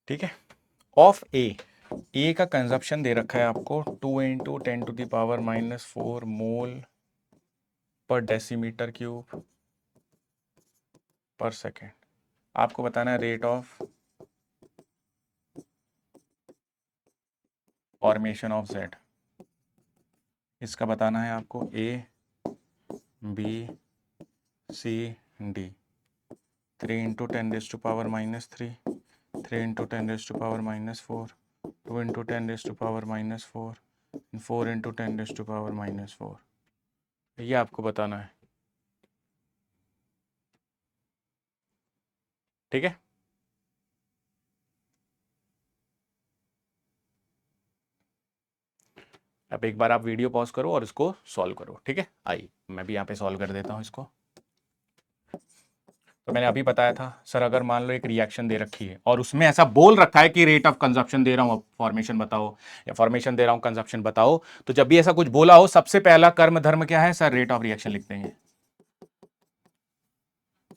ठीक है, ऑफ ए का कंजप्शन दे रखा है आपको 2 इंटू 10⁻⁻⁴ मोल पर डेसीमीटर क्यूब पर सेकेंड। आपको बताना है rate of formation of Z, इसका बताना है आपको A B C D, 3 into 10⁻⁻⁻3, 3 into 10⁻⁻⁴, 2 into 10⁻⁻⁴, 4 into 10⁻⁻⁴, ये आपको बताना है, ठीक है। अब एक बार आप वीडियो पॉज करो और इसको सॉल्व करो, ठीक है। आइए मैं भी यहाँ पे सॉल्व कर देता हूँ इसको। तो मैंने अभी बताया था सर, अगर मान लो एक रिएक्शन दे रखी है और उसमें ऐसा बोल रखा है कि रेट ऑफ कंजप्शन दे रहा हूँ, फॉर्मेशन बताओ, या फॉर्मेशन दे रहा हूँ कंजप्शन बताओ, तो जब भी ऐसा कुछ बोला हो सबसे पहला कर्म धर्म क्या है सर, रेट ऑफ रिएक्शन लिख देंगे।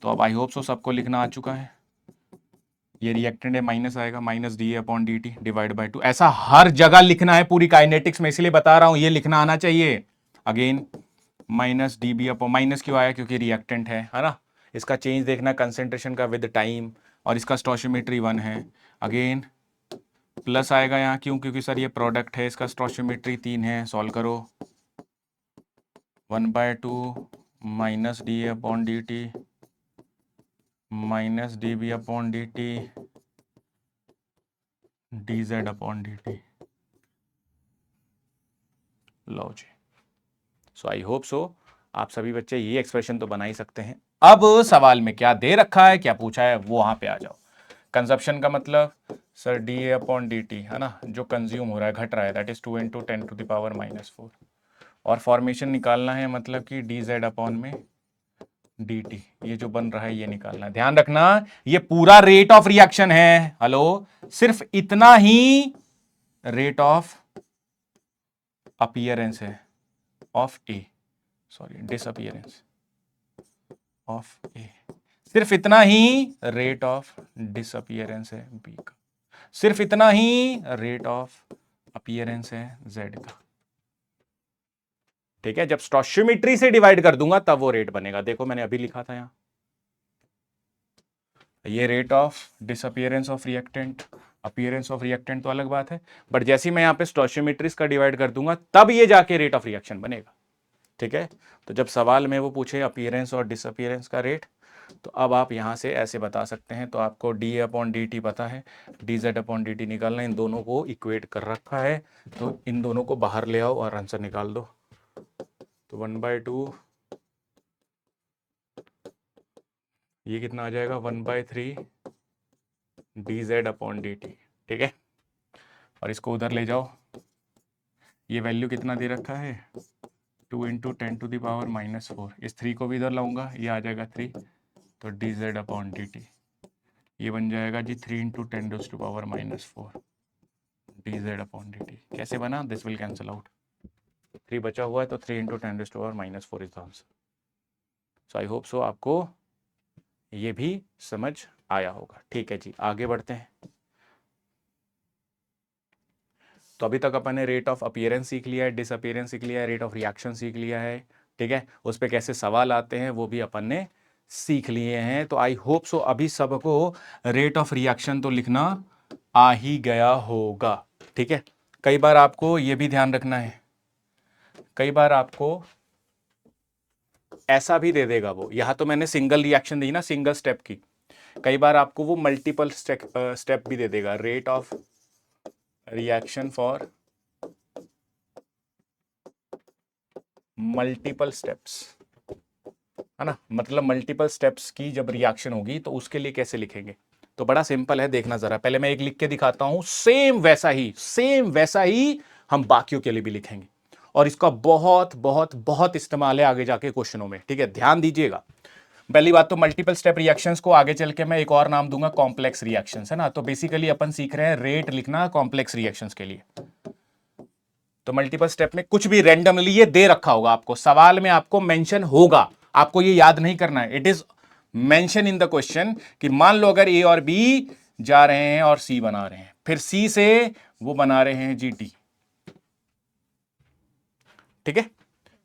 तो अब आई होप सो सबको लिखना आ चुका है, ये रिएक्टेंट है, माइनस आएगा, minus D upon D T divide by 2, ऐसा हर जगह लिखना है पूरी काइनेटिक्स में, इसलिए बता रहा हूं ये लिखना आना चाहिए। Again minus D B upon, minus क्यों आया, क्योंकि रिएक्टेंट है ना, इसका चेंज देखना कंसेंट्रेशन का विद टाइम, और इसका स्टोशियोमेट्री 1 है। अगेन प्लस आएगा यहाँ, क्यों, क्योंकि सर ये प्रोडक्ट है, इसका स्टोशियोमेट्री 3 है, सॉल्व करो, 1/2 minus D upon D T minus D B upon D T D Z upon D T. लो जी, सो आई होप सो आप सभी बच्चे ये एक्सप्रेशन तो बना ही सकते हैं। अब सवाल में क्या दे रखा है, क्या पूछा है, वो वहां पे आ जाओ। कंजप्शन का मतलब sir D A upon D T है ना, जो कंज्यूम हो रहा है, घट रहा है, दैट इज 2 इंटू 10⁻⁻⁴, और फॉर्मेशन निकालना है मतलब कि डी जेड अपॉन में डी टी, ये जो बन रहा है ये निकालना है। ध्यान रखना ये पूरा रेट ऑफ रिएक्शन है, हेलो, सिर्फ इतना ही रेट ऑफ अपीयरेंस है of A, sorry disappearance of A, सिर्फ इतना ही रेट ऑफ डिसअपीयरेंस है बी का, सिर्फ इतना ही रेट ऑफ अपीयरेंस है जेड का। ठीक है, जब स्टोशियोमेट्री से डिवाइड कर दूंगा तब वो रेट बनेगा। देखो मैंने अभी लिखा था यहां, ये rate of disappearance of reactant, appearance of reactant तो अलग बात है, बट जैसे ही मैं यहां पे स्टोशियोमेट्रीज का डिवाइड कर दूंगा तब ये जाके रेट ऑफ रिएक्शन बनेगा। ठीक है, तो जब सवाल में वो पूछे अपीयरेंस और डिसअपीयरेंस का रेट, तो अब आप यहां से ऐसे बता सकते हैं। तो आपको डी अपॉन डी टी पता है, D Z upon D T निकालना, इन दोनों को इक्वेट कर रखा है, तो इन दोनों को बाहर ले आओ और आंसर निकाल दो। तो 1/2, ये कितना आ जाएगा 1/3 D Z upon D T. ठीक है, और इसको उधर ले जाओ, ये वैल्यू कितना दे रखा है 2 × 10⁻⁻⁴। इस 3 को भी इधर लाऊंगा, ये आ जाएगा 3, तो D Z upon D T ये बन जाएगा जी 3 × 10⁻⁻⁴ D Z upon D T. कैसे बना, दिस विल कैंसिल आउट, 3 बचा हुआ है, तो 3 × 10⁻⁻⁴ is the answer. So I hope सो आपको ये भी समझ आया होगा। ठीक है जी, आगे बढ़ते हैं। तो अभी तक अपन ने रेट ऑफ अपीयरेंस सीख लिया है, डिसअपीयरेंस सीख लिया है, रेट ऑफ रिएक्शन सीख लिया है। ठीक है, उस पर कैसे सवाल आते हैं वो भी अपन ने सीख लिए हैं। तो आई होप सो अभी सबको रेट ऑफ रिएक्शन तो लिखना आ ही गया होगा। ठीक है, कई बार आपको ये भी ध्यान रखना है, कई बार आपको ऐसा भी दे देगा वो, यहां तो मैंने सिंगल रिएक्शन दी ना, सिंगल स्टेप की, कई बार आपको वो मल्टीपल स्टेप भी दे देगा, rate of reaction for multiple steps, है ना, मतलब मल्टीपल स्टेप्स की जब रिएक्शन होगी तो उसके लिए कैसे लिखेंगे। तो बड़ा सिंपल है, देखना जरा, पहले मैं एक लिख के दिखाता हूं, सेम वैसा ही हम बाकियों के लिए भी लिखेंगे, और इसका बहुत बहुत बहुत इस्तेमाल है आगे जाके क्वेश्चनों में। ठीक है, ध्यान दीजिएगा। पहली बात तो मल्टीपल स्टेप रिएक्शंस को आगे चल के मैं एक और नाम दूंगा कॉम्प्लेक्स रिएक्शंस, है ना। तो बेसिकली अपन सीख रहे हैं रेट लिखना कॉम्प्लेक्स रिएक्शंस के लिए। तो मल्टीपल स्टेप में कुछ भी रैंडमली ये दे रखा होगा, आपको सवाल में आपको मेंशन होगा, आपको ये याद नहीं करना है, it is mention in the question कि मान लो अगर ए और बी जा रहे हैं और सी बना रहे हैं, फिर सी से वो बना रहे हैं जी टी। ठीक है,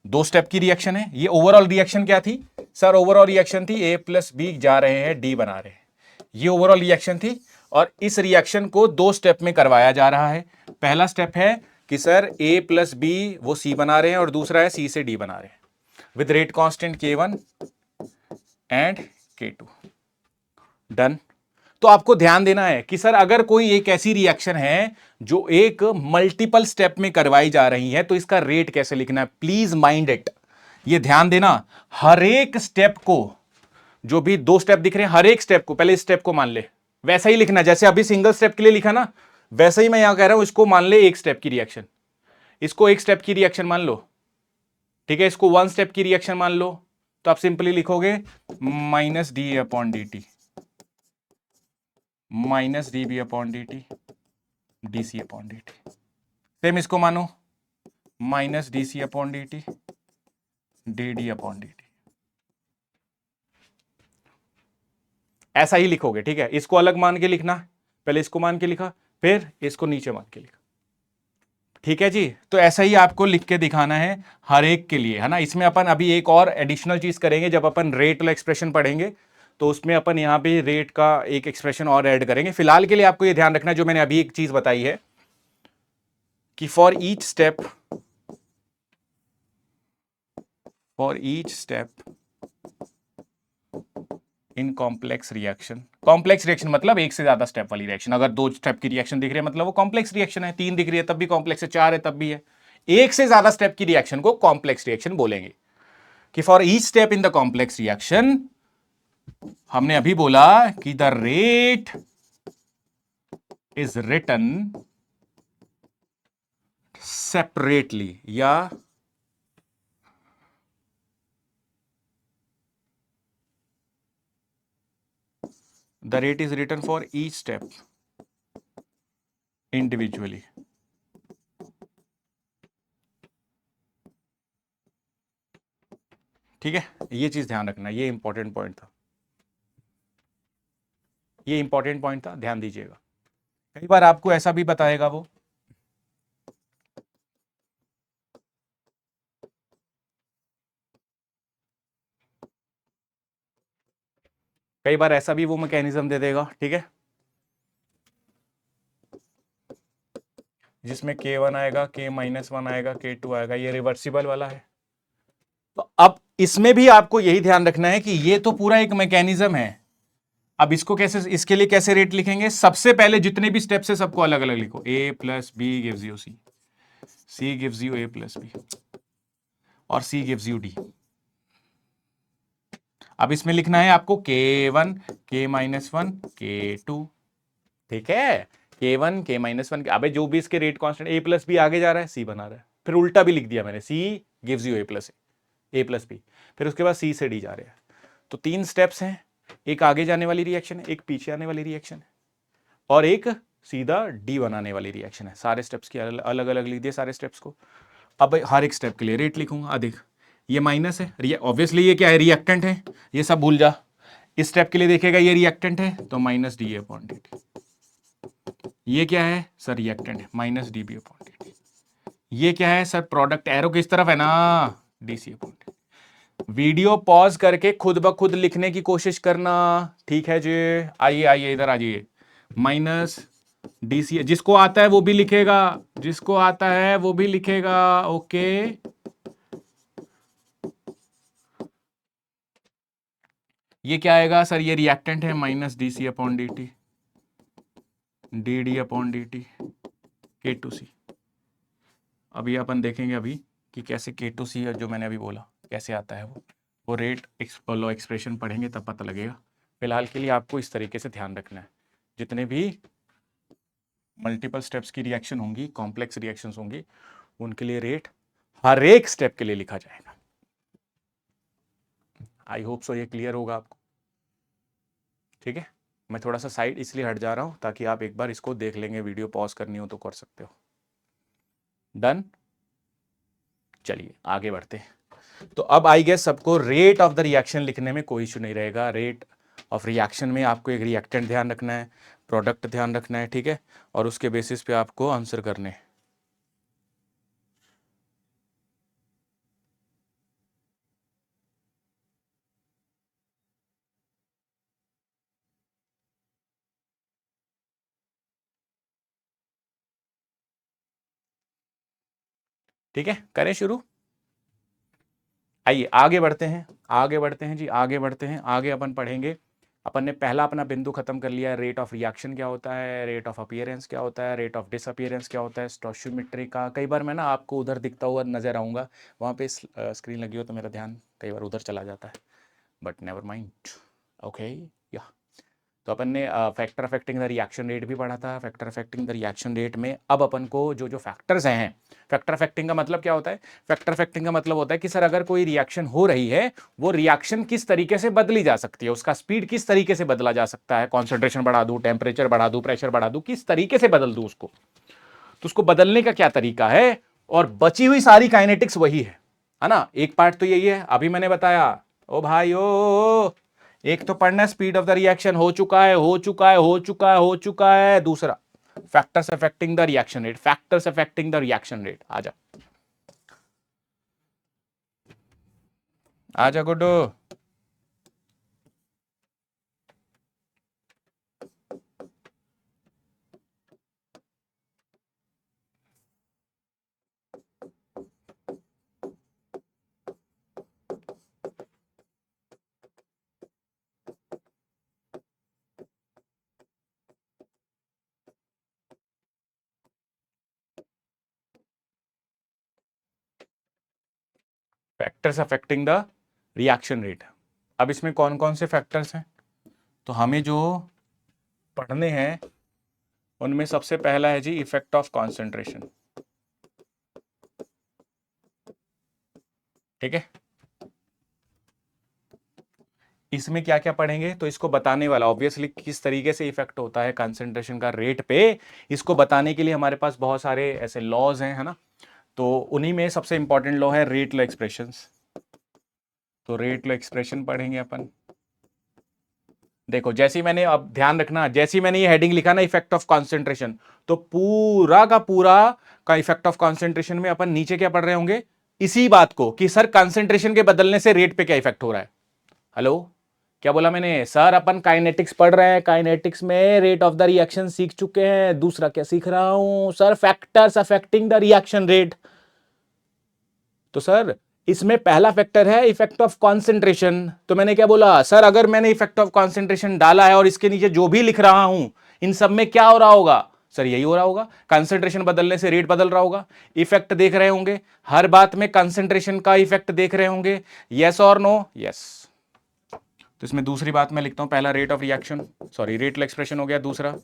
2 स्टेप की रिएक्शन है। ये ओवरऑल रिएक्शन क्या थी सर, ओवरऑल रिएक्शन थी ए प्लस बी जा रहे हैं डी बना रहे हैं, ये ओवरऑल रिएक्शन थी। और इस रिएक्शन को 2 स्टेप में करवाया जा रहा है। पहला स्टेप है कि सर ए प्लस बी वो सी बना रहे हैं, और दूसरा है सी से डी बना रहे हैं with rate constant K1 and K2। Done. तो आपको ध्यान देना है कि सर अगर कोई एक ऐसी रिएक्शन है जो एक मल्टीपल स्टेप में करवाई जा रही है तो इसका रेट कैसे लिखना है, प्लीज माइंड इट, ये ध्यान देना। हर एक स्टेप को, जो भी 2 स्टेप दिख रहे हैं, हर एक स्टेप को, पहले स्टेप को मान ले, वैसा ही लिखना जैसे अभी सिंगल स्टेप के लिए लिखा ना, वैसे ही मैं यहां कह रहा हूं, इसको मान ले एक स्टेप की रिएक्शन, इसको एक स्टेप की रिएक्शन मान लो। ठीक है, इसको 1 स्टेप की रिएक्शन मान लो, तो आप सिंपली लिखोगे -d upon D T, -db upon D T, dc upon D T. Same इसको मानो -dc upon D T, dd upon D T, ऐसा ही लिखोगे। ठीक है, इसको अलग मान के लिखना, पहले इसको मान के लिखा, फिर इसको नीचे मान के लिखा। ठीक है जी, तो ऐसा ही आपको लिख के दिखाना है हर एक के लिए, है ना। इसमें अपन अभी एक और एडिशनल चीज करेंगे, जब अपन रेट वाला एक्सप्रेशन पढ़ेंगे तो उसमें अपन यहां पे रेट का एक एक्सप्रेशन और ऐड करेंगे। फिलहाल के लिए आपको ये ध्यान रखना, जो मैंने अभी एक चीज बताई है कि for each step in complex reaction मतलब एक से ज्यादा स्टेप वाली रिएक्शन, अगर 2 स्टेप की रिएक्शन दिख रही है मतलब वो कॉम्प्लेक्स रिएक्शन है, 3 दिख रही है तब भी कॉम्प्लेक्स है, 4 है तब भी है, एक से ज्यादा स्टेप की रिएक्शन को कॉम्प्लेक्स रिएक्शन बोलेंगे। कि for each step in the complex reaction, हमने अभी बोला कि the rate is written separately, या the rate is written for each step individually, ठीक है, ये चीज ध्यान रखना, ये इंपॉर्टेंट पॉइंट था, ये इंपॉर्टेंट पॉइंट था, ध्यान दीजिएगा। कई बार आपको ऐसा भी बताएगा वो, कई बार ऐसा भी वो मैकेनिज्म दे देगा, ठीक है, जिसमें K1 आएगा, K-1 आएगा, K2 आएगा, ये रिवर्सिबल वाला है। तो अब इसमें भी आपको यही ध्यान रखना है कि ये तो पूरा एक मैकेनिज्म है। अब इसको कैसे, इसके लिए कैसे रेट लिखेंगे, सबसे पहले जितने भी स्टेप्स है सबको अलग अलग लिखो। A plus B gives you C, C gives you A plus B, और C गिव्स यू D। अब इसमें लिखना है आपको K1, K-1, K2, ठीक है, K1, K-1, अबे जो भी इसके rate constant, A plus B आगे जा रहा है, C बना रहा है, फिर उल्टा भी लिख दिया मैंने, C gives you A plus B, फिर उसके बाद C से D जा रहे हैं। तो 3 स्टेप्स हैं, एक आगे जाने वाली रिएक्शन है, एक पीछे आने वाली रिएक्शन है, और एक सीधा डी बनाने वाली रिएक्शन है। सारे स्टेप्स की अलग अलग लिख दिए सारे स्टेप्स को। अब हर एक स्टेप के लिए रेट लिखूंगा। देख, ये माइनस है, ऑब्वियसली ये क्या है, रिएक्टेंट है, ये सब भूल जा। इस स्टेप के लिए देखेगा ये रिएक्टेंट है तो minus D upon D T. ये क्या है सर, रिएक्टेंट है, minus D B upon D T. ये क्या है सर, प्रोडक्ट, एरो किस तरफ है ना, D C upon D. Video pause करके खुद ब खुद लिखने की कोशिश करना, ठीक है जी। आइए आइए इधर आ जाइए, माइनस डीसी, जिसको आता है वो भी लिखेगा, जिसको आता है वो भी लिखेगा, ओके। ये क्या आएगा सर, ये रिएक्टेंट है, minus D C upon D T, D D upon D T, K two C. अभी अपन देखेंगे अभी कि कैसे के टू सी, जो मैंने अभी बोला कैसे आता है वो रेट लॉ एक्सप्रेशन पढ़ेंगे तब पता लगेगा। फिलहाल के लिए आपको इस तरीके से ध्यान रखना है, जितने भी मल्टीपल स्टेप्स की रिएक्शन होंगी, कॉम्प्लेक्स रिएक्शंस होंगी, उनके लिए रेट हर एक स्टेप के लिए लिखा जाएगा। आई होप सो ये क्लियर होगा आपको, ठीक है। मैं थोड़ा सा साइड इसलिए हट जा रहा हूं ताकि आप एक बार इसको देख लेंगे, वीडियो पॉज करनी हो तो कर सकते हो। डन, चलिए आगे बढ़ते हैं। तो अब आई गेस सबको रेट ऑफ द रिएक्शन लिखने में कोई इशू नहीं रहेगा। रेट ऑफ रिएक्शन में आपको एक रिएक्टेंट ध्यान रखना है, प्रोडक्ट ध्यान रखना है, ठीक है, और उसके बेसिस पे आपको आंसर करने हैं। ठीक है, करें शुरू। आइए आगे बढ़ते हैं, आगे बढ़ते हैं जी, आगे बढ़ते हैं। आगे अपन पढ़ेंगे, अपन ने पहला अपना बिंदु खत्म कर लिया है, रेट ऑफ रिएक्शन क्या होता है, रेट ऑफ अपीयरेंस क्या होता है, रेट ऑफ डिसअपीयरेंस क्या होता है, स्टोइचियोमेट्री का। कई बार मैं ना आपको उधर दिखता हुआ नजर आऊंगा, वहाँ पे स्क्रीन लगी हो तो मेरा ध्यान कई बार उधर चला जाता है, बट नेवर माइंड, ओके। या तो अपन ने factor affecting the reaction rate भी पढ़ा था। Factor affecting the reaction rate में अब अपन को जो जो फैक्टर्स हैं, फैक्टर अफेक्टिंग का मतलब क्या होता है, फैक्टर अफेक्टिंग का मतलब होता है कि सर अगर कोई रिएक्शन हो रही है, वो रिएक्शन किस तरीके से बदली जा सकती है, उसका स्पीड किस तरीके से बदला जा सकता है, कॉन्सेंट्रेशन बढ़ा दूं, टेम्परेचर बढ़ा दूं, प्रेशर बढ़ा दूं, किस तरीके से बदल दूं उसको, तो उसको बदलने का क्या तरीका है, और बची हुई सारी काइनेटिक्स वही है ना। एक पार्ट तो यही है, अभी मैंने बताया, ओ भाई ओ, एक तो पढ़ना स्पीड ऑफ द रिएक्शन, हो चुका है, हो चुका है, हो चुका है, हो चुका है। दूसरा factors affecting the reaction rate, factors affecting the reaction rate. आजा आजा Guddu. Factors affecting the reaction rate. अब इसमें कौन कौन से फैक्टर्स हैं, तो हमें जो पढ़ने हैं उनमें सबसे पहला है जी इफेक्ट ऑफ कॉन्सेंट्रेशन, ठीक है। इसमें क्या क्या पढ़ेंगे, तो इसको बताने वाला ऑब्वियसली किस तरीके से इफेक्ट होता है कंसंट्रेशन का रेट पे, इसको बताने के लिए हमारे पास बहुत सारे ऐसे लॉज हैं, है ना। तो उन्हीं में सबसे इंपॉर्टेंट लॉ है रेट लॉ एक्सप्रेशंस, तो रेट लो एक्सप्रेशन पढ़ेंगे अपन। देखो जैसे ही मैंने, अब ध्यान रखना, जैसे ही मैंने ये हेडिंग लिखा ना इफेक्ट ऑफ कॉन्सेंट्रेशन, तो पूरा का इफेक्ट ऑफ कॉन्सेंट्रेशन में अपन नीचे क्या पढ़ रहे होंगे, इसी बात को कि सर कॉन्सेंट्रेशन के बदलने से रेट पे क्या इफेक्ट हो रहा है। हेलो, क्या बोला मैंने? सर अपन काइनेटिक्स पढ़ रहे हैं, काइनेटिक्स में रेट ऑफ द रिएक्शन सीख चुके हैं, दूसरा क्या सीख रहा हूं sir, factors affecting the reaction rate. तो सर इसमें पहला फैक्टर है इफेक्ट ऑफ कॉन्सेंट्रेशन। तो मैंने क्या बोला सर, अगर मैंने इफेक्ट ऑफ कॉन्सेंट्रेशन डाला है और इसके नीचे जो भी लिख रहा हूं, इन सब में क्या हो रहा होगा सर, यही हो रहा होगा, कंसंट्रेशन बदलने से रेट बदल रहा होगा। इफेक्ट देख रहे होंगे, हर बात में कंसंट्रेशन का इफेक्ट देख रहे होंगे, यस और नो? यस। तो इसमें दूसरी बात मैं लिखता हूं, पहला rate of reaction, sorry rate expression हो गया। दूसरा,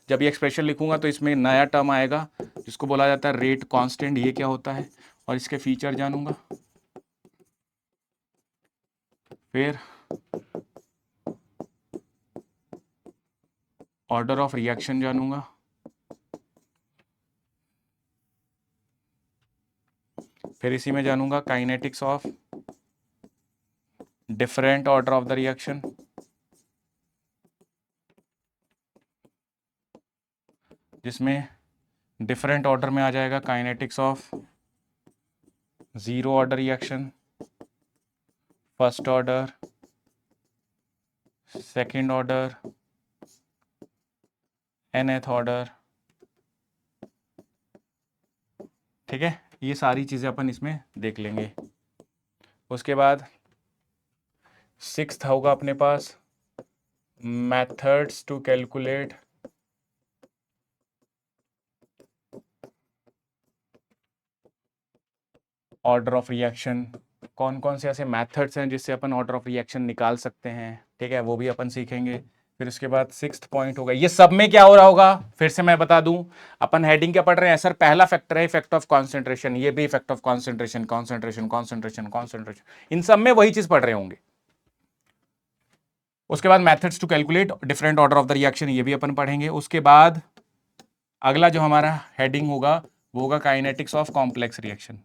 जब ये एक्सप्रेशन लिखूंगा तो इसमें नया टर्म आएगा जिसको बोला जाता है रेट कांस्टेंट। ये क्या होता है और इसके फीचर जानूंगा। फिर ऑर्डर ऑफ रिएक्शन जानूंगा। फिर इसी में जानूंगा kinetics of different order of the reaction, जिसमें डिफरेंट ऑर्डर में आ जाएगा kinetics of zero order reaction, first order, second order, nth order. ठीक है, ये सारी चीजें अपन इसमें देख लेंगे। उसके बाद सिक्स्थ होगा अपने पास methods to calculate order of reaction. कौन कौन से ऐसे मेथड्स हैं जिससे अपन ऑर्डर ऑफ रिएक्शन निकाल सकते हैं, ठीक है, वो भी अपन सीखेंगे। फिर उसके बाद सिक्स्थ पॉइंट होगा, ये सब में क्या हो रहा होगा फिर से मैं बता दूं, अपन हेडिंग क्या पढ़ रहे हैं सर, पहला फैक्टर है इफेक्ट ऑफ कॉन्सेंट्रेशन, ये भी effect of concentration, concentration concentration concentration, इन सब में वही चीज पढ़ रहे होंगे। उसके बाद methods to calculate different order of the reaction, ये भी अपन पढ़ेंगे। उसके बाद अगला जो हमारा हेडिंग होगा वो होगा kinetics of complex reaction.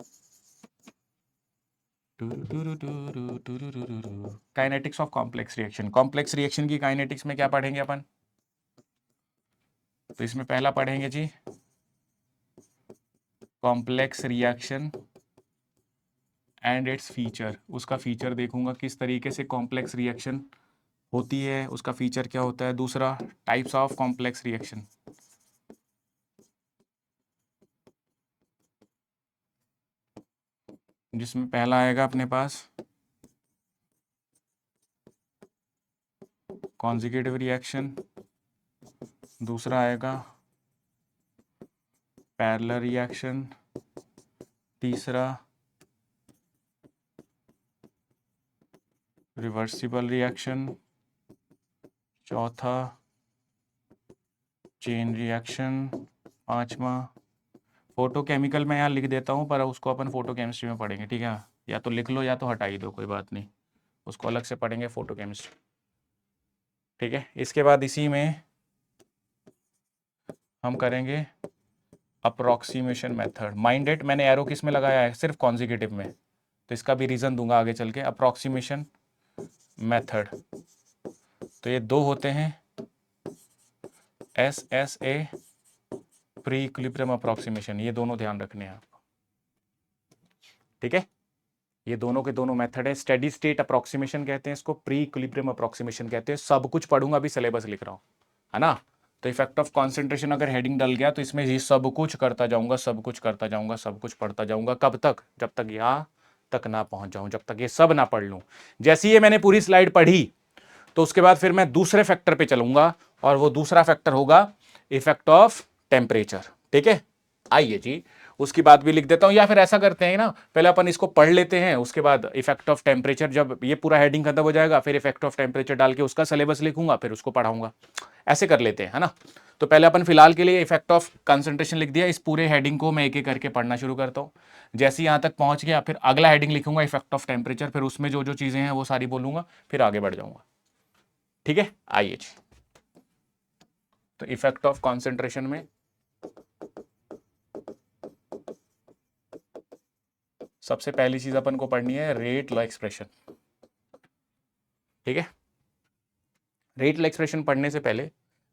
Kinetics of complex reaction, complex reaction की काइनेटिक्स में क्या पढ़ेंगे अपन, तो इसमें पहला पढ़ेंगे जी complex reaction and its feature. उसका फीचर देखूंगा किस तरीके से कॉम्प्लेक्स रिएक्शन होती है, उसका फीचर क्या होता है। दूसरा टाइप्स ऑफ कॉम्प्लेक्स रिएक्शन, जिसमें पहला आएगा अपने पास कॉन्जिगेटिव रिएक्शन, दूसरा आएगा पैरेलल रिएक्शन, तीसरा रिवर्सिबल रिएक्शन, चौथा चेन रिएक्शन, पांचवा फोटोकेमिकल मैं यहाँ लिख देता हूँ पर उसको अपन फोटोकेमिस्ट्री में पढ़ेंगे, ठीक है, या तो लिख लो या तो हटा ही दो, कोई बात नहीं, उसको अलग से पढ़ेंगे फोटोकेमिस्ट्री। ठीक है, इसके बाद इसी में हम करेंगे अप्रोक्सीमेशन मेथड। माइंडेड मैंने एरो किस में लगाया है, सिर्फ कॉन्जिगेटिव में, तो इसका भी रीजन दूंगा आगे चल के। अप्रोक्सीमेशन मेथड, तो ये दो होते हैं, SSA प्री इक्विलिब्रियम अप्रोक्सीमेशन, ये दोनों ध्यान रखने हैं आपको। ठीक है, ये दोनों के दोनों मेथड है। स्टेडी स्टेट अप्रोक्सीमेशन कहते हैं इसको, प्री इक्विलिब्रियम अप्रोक्सीमेशन कहते हैं। सब कुछ पढ़ूंगा, अभी सिलेबस लिख रहा हूँ, है ना। तो इफेक्ट ऑफ कॉन्सेंट्रेशन अगर हेडिंग डल गया तो इसमें ये सब कुछ करता जाऊंगा, सब कुछ करता जाऊंगा, सब कुछ पढ़ता जाऊंगा। कब तक? जब तक यहाँ तक ना पहुंच जाऊं, जब तक ये सब ना पढ़ लूं। जैसे ये मैंने पूरी स्लाइड पढ़ी तो उसके बाद फिर मैं दूसरे फैक्टर पे चलूंगा और वो दूसरा फैक्टर होगा इफेक्ट ऑफ टेम्परेचर। ठीक है, आइए जी उसकी बात भी लिख देता हूं, या फिर ऐसा करते हैं ना, पहले अपन इसको पढ़ लेते हैं, उसके बाद इफेक्ट ऑफ टेम्परेचर, जब ये पूरा हेडिंग खत्म हो जाएगा फिर इफेक्ट ऑफ टेम्परेचर डाल के उसका सिलेबस लिखूंगा, फिर उसको पढ़ाऊंगा। ऐसे कर लेते हैं, है ना। तो पहले अपन फिलहाल के लिए इफेक्ट ऑफ कंसंट्रेशन लिख दिया, इस पूरे हेडिंग को मैं एक एक करके पढ़ना शुरू करता हूँ। जैसे यहां तक पहुंच गया फिर अगला हेडिंग लिखूंगा इफेक्ट ऑफ टेम्परेचर, फिर उसमें जो जो चीजें हैं वो सारी बोलूंगा, फिर आगे बढ़ जाऊंगा। ठीक है, आइए जी। तो इफेक्ट ऑफ कॉन्सेंट्रेशन में सबसे पहली चीज अपन को पढ़नी है रेट लॉ एक्सप्रेशन। ठीक है। रेट एक्सप्रेशन पढ़ने से पहले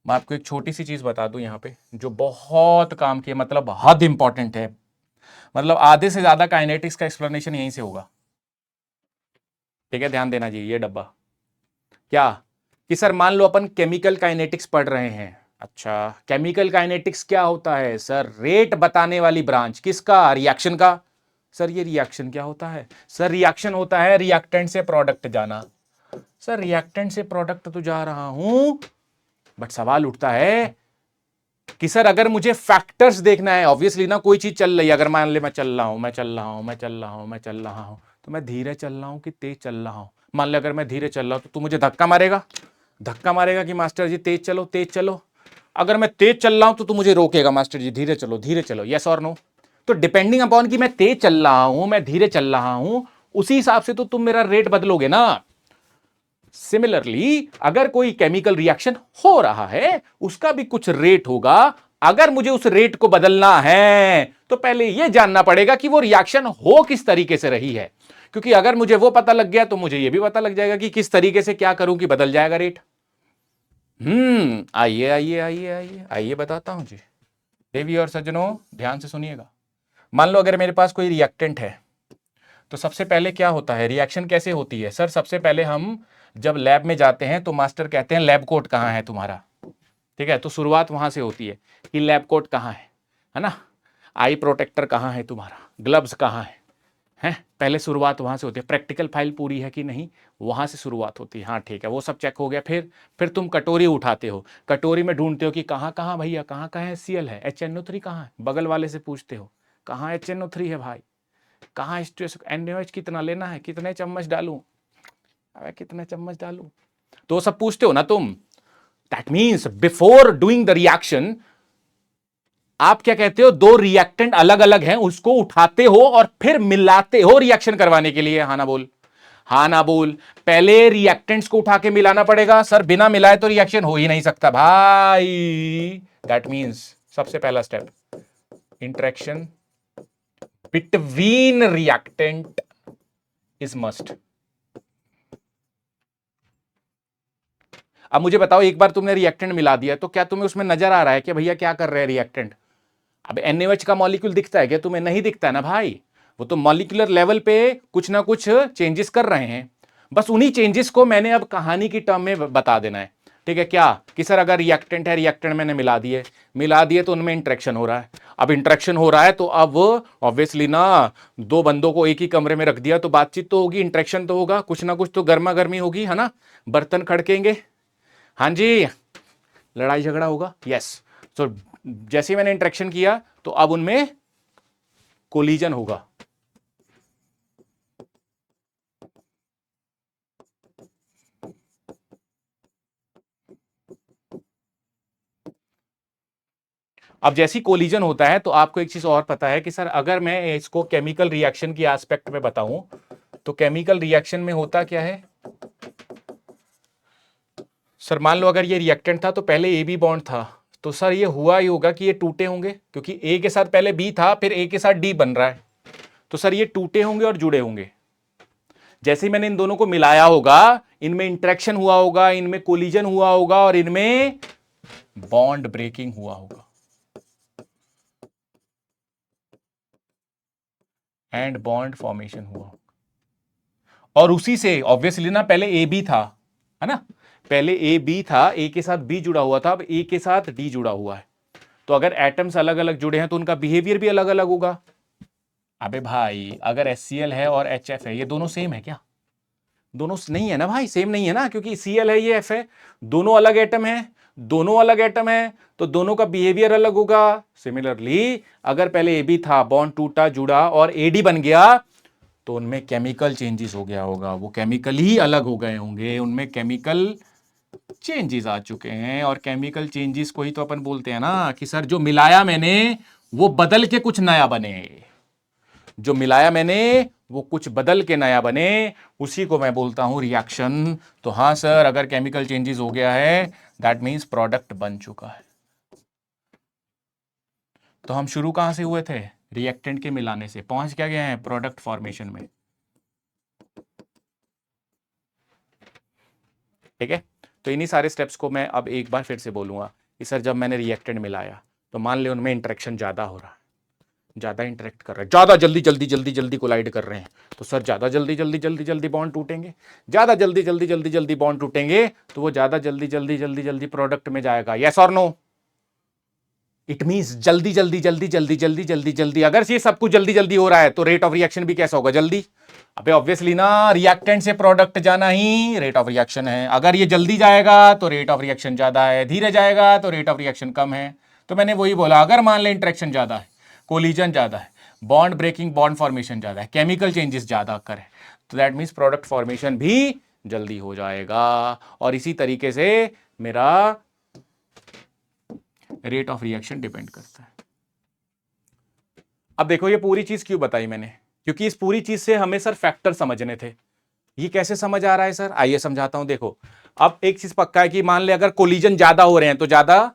मैं आपको एक छोटी सी चीज बता दूं यहाँ पे, जो बहुत काम की है, मतलब हद इंपॉर्टेंट है, मतलब आधे से ज्यादा काइनेटिक्स का एक्सप्लेनेशन यहीं से होगा। ठीक है, ध्यान देना जी। ये डब्बा क्या कि सर मान लो अपन केमिकल काइनेटिक्स पढ़ रहे हैं। अच्छा, केमिकल काइनेटिक्स क्या होता है सर? रेट बताने वाली ब्रांच। किसका? रिएक्शन का। सर ये रिएक्शन क्या होता है? सर रिएक्शन होता है रिएक्टेंट से प्रोडक्ट जाना। सर रिएक्टेंट से प्रोडक्ट तो जा रहा हूं, बट सवाल उठता है कि सर अगर मुझे फैक्टर्स देखना है, ऑब्वियसली ना, कोई चीज चल रही है, अगर मान ले मैं चल रहा हूं, मैं चल रहा हूं, मैं चल रहा हूं, मैं चल रहा हूं, तो मैं धीरे चल रहा हूं कि तेज चल रहा हूं? मान ले अगर मैं धीरे चल रहा हूं तो तू मुझे धक्का मारेगा, धक्का मारेगा कि मास्टर जी तेज चलो, तेज चलो। अगर मैं तेज चल रहा हूं तो तू मुझे रोकेगा, मास्टर जी धीरे चलो, धीरे चलो, यस और नो? तो डिपेंडिंग अपॉन कि मैं तेज चल रहा हूं, मैं धीरे चल रहा हूं, उसी हिसाब से तो तुम मेरा रेट बदलोगे ना। सिमिलरली अगर कोई केमिकल रिएक्शन हो रहा है, उसका भी कुछ रेट होगा। अगर मुझे उस रेट को बदलना है तो पहले यह जानना पड़ेगा कि वो रिएक्शन हो किस तरीके से रही है, क्योंकि अगर मुझे वो पता लग गया तो मुझे यह भी पता लग जाएगा कि किस तरीके से क्या करूं कि बदल जाएगा रेट। आइए आइए आइए आइए आइए बताता हूं जी। देवी और सज्जनों ध्यान से सुनिएगा। मान लो अगर मेरे पास कोई रिएक्टेंट है, तो सबसे पहले क्या होता है, रिएक्शन कैसे होती है सर? सबसे पहले हम जब लैब में जाते हैं तो मास्टर कहते हैं लैब कोट कहां है तुम्हारा। ठीक है, तो शुरुआत वहां से होती है कि लैब कोट कहां है ना? आई प्रोटेक्टर कहां है तुम्हारा? ग्लव्स कहां है पहले शुरुआत वहां से होती है। प्रैक्टिकल फाइल पूरी है कि नहीं, वहां से शुरुआत होती है। हाँ ठीक है, वो सब चेक हो गया। फिर तुम कटोरी उठाते हो, कटोरी में ढूंढते हो कि कहां कहां भैया, कहां कहां HCl है, HNO3 कहां है, बगल वाले से पूछते हो कहां HNO3 है भाई, कहां स्ट्रेस, NaOH कितना लेना है, कितने चम्मच डालूं, अबे कितने चम्मच डालूं, तो सब पूछते हो ना तुम। That means before doing the reaction आप क्या कहते हो, दो रिएक्टेंट अलग अलग हैं, उसको उठाते हो और फिर मिलाते हो रिएक्शन करवाने के लिए। हाँ ना बोल, हाँ ना बोल। पहले रिएक्टेंट्स को उठा के मिलाना पड़ेगा सर, बिना मिलाए तो रिएक्शन हो ही नहीं सकता भाई। दैट मीन्स सबसे पहला step, interaction between reactant is must. अब मुझे बताओ, एक बार तुमने रिएक्टेंट मिला दिया तो क्या तुम्हें उसमें नजर आ रहा है कि भैया क्या कर रहे हैं रिएक्टेंट? अब NaOH का मॉलिक्यूल दिखता है क्या तुम्हें? नहीं दिखता है ना भाई। वो तो मॉलिक्यूलर लेवल पे कुछ ना कुछ चेंजेस कर रहे हैं, बस उन्हीं चेंजेस को मैंने अब कहानी की टर्म में बता देना है। ठीक है, क्या कि सर अगर रिएक्टेंट है, रिएक्टेंट मैंने मिला दिए तो उनमें इंटरेक्शन हो रहा है। अब इंटरेक्शन हो रहा है तो अब ऑब्वियसली ना, दो बंदों को एक ही कमरे में रख दिया तो बातचीत तो होगी, इंटरेक्शन तो होगा, कुछ ना कुछ तो गर्मा गर्मी होगी, है ना? बर्तन खड़केंगे, हाँ जी, लड़ाई झगड़ा होगा, यस। तो जैसे ही मैंने इंटरेक्शन किया तो अब उनमें कोलिजन होगा। अब जैसी कोलिजन होता है तो आपको एक चीज और पता है कि सर अगर मैं इसको केमिकल रिएक्शन की एस्पेक्ट में बताऊं तो केमिकल रिएक्शन में होता क्या है सर? मान लो अगर ये रिएक्टेंट था तो पहले ए बी बॉन्ड था, तो सर ये हुआ ही होगा कि ये टूटे होंगे, क्योंकि ए के साथ पहले बी था, फिर ए के साथ डी बन रहा है, तो सर ये टूटे होंगे और जुड़े होंगे। जैसे ही मैंने इन दोनों को मिलाया होगा, इनमें इंटरेक्शन हुआ होगा, इनमें कोलिजन हुआ होगा और इनमें बॉन्ड ब्रेकिंग हुआ होगा, एंड बॉन्ड फॉर्मेशन हुआ। और उसी से ऑब्वियसली ना, पहले ए बी था, है ना? पहले ए बी था, ए के साथ बी जुड़ा हुआ था, अब ए के साथ डी जुड़ा हुआ है। तो अगर एटम्स अलग अलग जुड़े हैं तो उनका बिहेवियर भी अलग अलग होगा। अबे भाई अगर HCl है और HF है, ये दोनों सेम है क्या? दोनों नहीं है ना भाई, सेम नहीं है ना, क्योंकि Cl है, ये F है, दोनों अलग एटम है, दोनों अलग एटम है, तो दोनों का बिहेवियर अलग होगा। सिमिलरली अगर पहले AB था, बॉन्ड टूटा जुड़ा और AD बन गया, तो उनमें केमिकल चेंजेस हो गया होगा, वो केमिकल ही अलग हो गए होंगे, उनमें केमिकल चेंजेस आ चुके हैं। और केमिकल चेंजेस को ही तो अपन बोलते हैं ना कि सर जो मिलाया मैंने वो बदल के कुछ नया बने, जो मिलाया मैंने वो कुछ बदल के नया बने, उसी को मैं बोलता हूं रिएक्शन। तो हां सर, अगर केमिकल चेंजेस हो गया है दैट मींस प्रोडक्ट बन चुका है। तो हम शुरू कहां से हुए थे? रिएक्टेंट के मिलाने से, पहुंच क्या गए हैं प्रोडक्ट फॉर्मेशन में। ठीक है। तो इन्हीं सारे स्टेप्स को मैं अब एक बार फिर से बोलूंगा कि सर जब मैंने रिएक्टेंट मिलाया तो मान ले उनमें इंटरेक्शन ज्यादा हो रहा है, ज्यादा इंटरेक्ट कर रहे हैं, ज्यादा जल्दी जल्दी जल्दी जल्दी कोलाइड कर रहे हैं, तो सर ज्यादा जल्दी जल्दी जल्दी जल्दी बॉन्ड टूटेंगे, ज्यादा जल्दी जल्दी जल्दी जल्दी बॉन्ड टूटेंगे तो वो ज्यादा जल्दी जल्दी जल्दी जल्दी प्रोडक्ट में जाएगा। यस और नो? इट मींस जल्दी जल्दी जल्दी जल्दी जल्दी जल्दी जल्दी, अगर ये सब कुछ जल्दी जल्दी हो रहा है तो रेट ऑफ रिएक्शन भी कैसा होगा? जल्दी। अबे ऑब्वियसली ना, रिएक्टेंट से प्रोडक्ट जाना ही रेट ऑफ रिएक्शन है। अगर ये जल्दी जाएगा तो रेट ऑफ रिएक्शन ज्यादा है, धीरे जाएगा तो रेट ऑफ रिएक्शन कम है। तो मैंने वही बोला, अगर मान ले इंटरेक्शन ज्यादा है, कोलिजन ज्यादा है, बॉन्ड ब्रेकिंग बॉन्ड फॉर्मेशन ज्यादा है, केमिकल चेंजेस ज्यादा कर है, तो दैट मीन्स प्रोडक्ट फॉर्मेशन भी जल्दी हो जाएगा। और इसी तरीके से मेरा रेट ऑफ रिएक्शन डिपेंड करता है। अब देखो ये पूरी चीज क्यों बताई मैंने, क्योंकि इस पूरी चीज से हमें सर फैक्टर समझने थे। ये कैसे समझ आ रहा है सर? आइए समझाता हूं। देखो अब एक चीज पक्का है कि मान ले अगर कोलिजन ज्यादा हो रहे हैं तो ज्यादा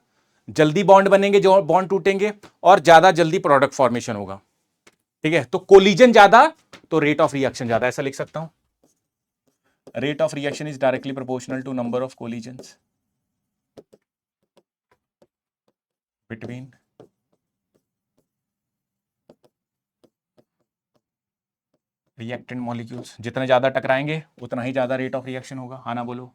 जल्दी बॉन्ड बनेंगे, जो बॉन्ड टूटेंगे, और ज्यादा जल्दी प्रोडक्ट फॉर्मेशन होगा। ठीक है, तो कोलिजन ज्यादा तो रेट ऑफ रिएक्शन ज्यादा, ऐसा लिख सकता हूं। Rate of reaction is directly proportional to number of collisions between reactant molecules. जितने ज्यादा टकराएंगे उतना ही ज्यादा रेट ऑफ रिएक्शन होगा। हाँ ना बोलो?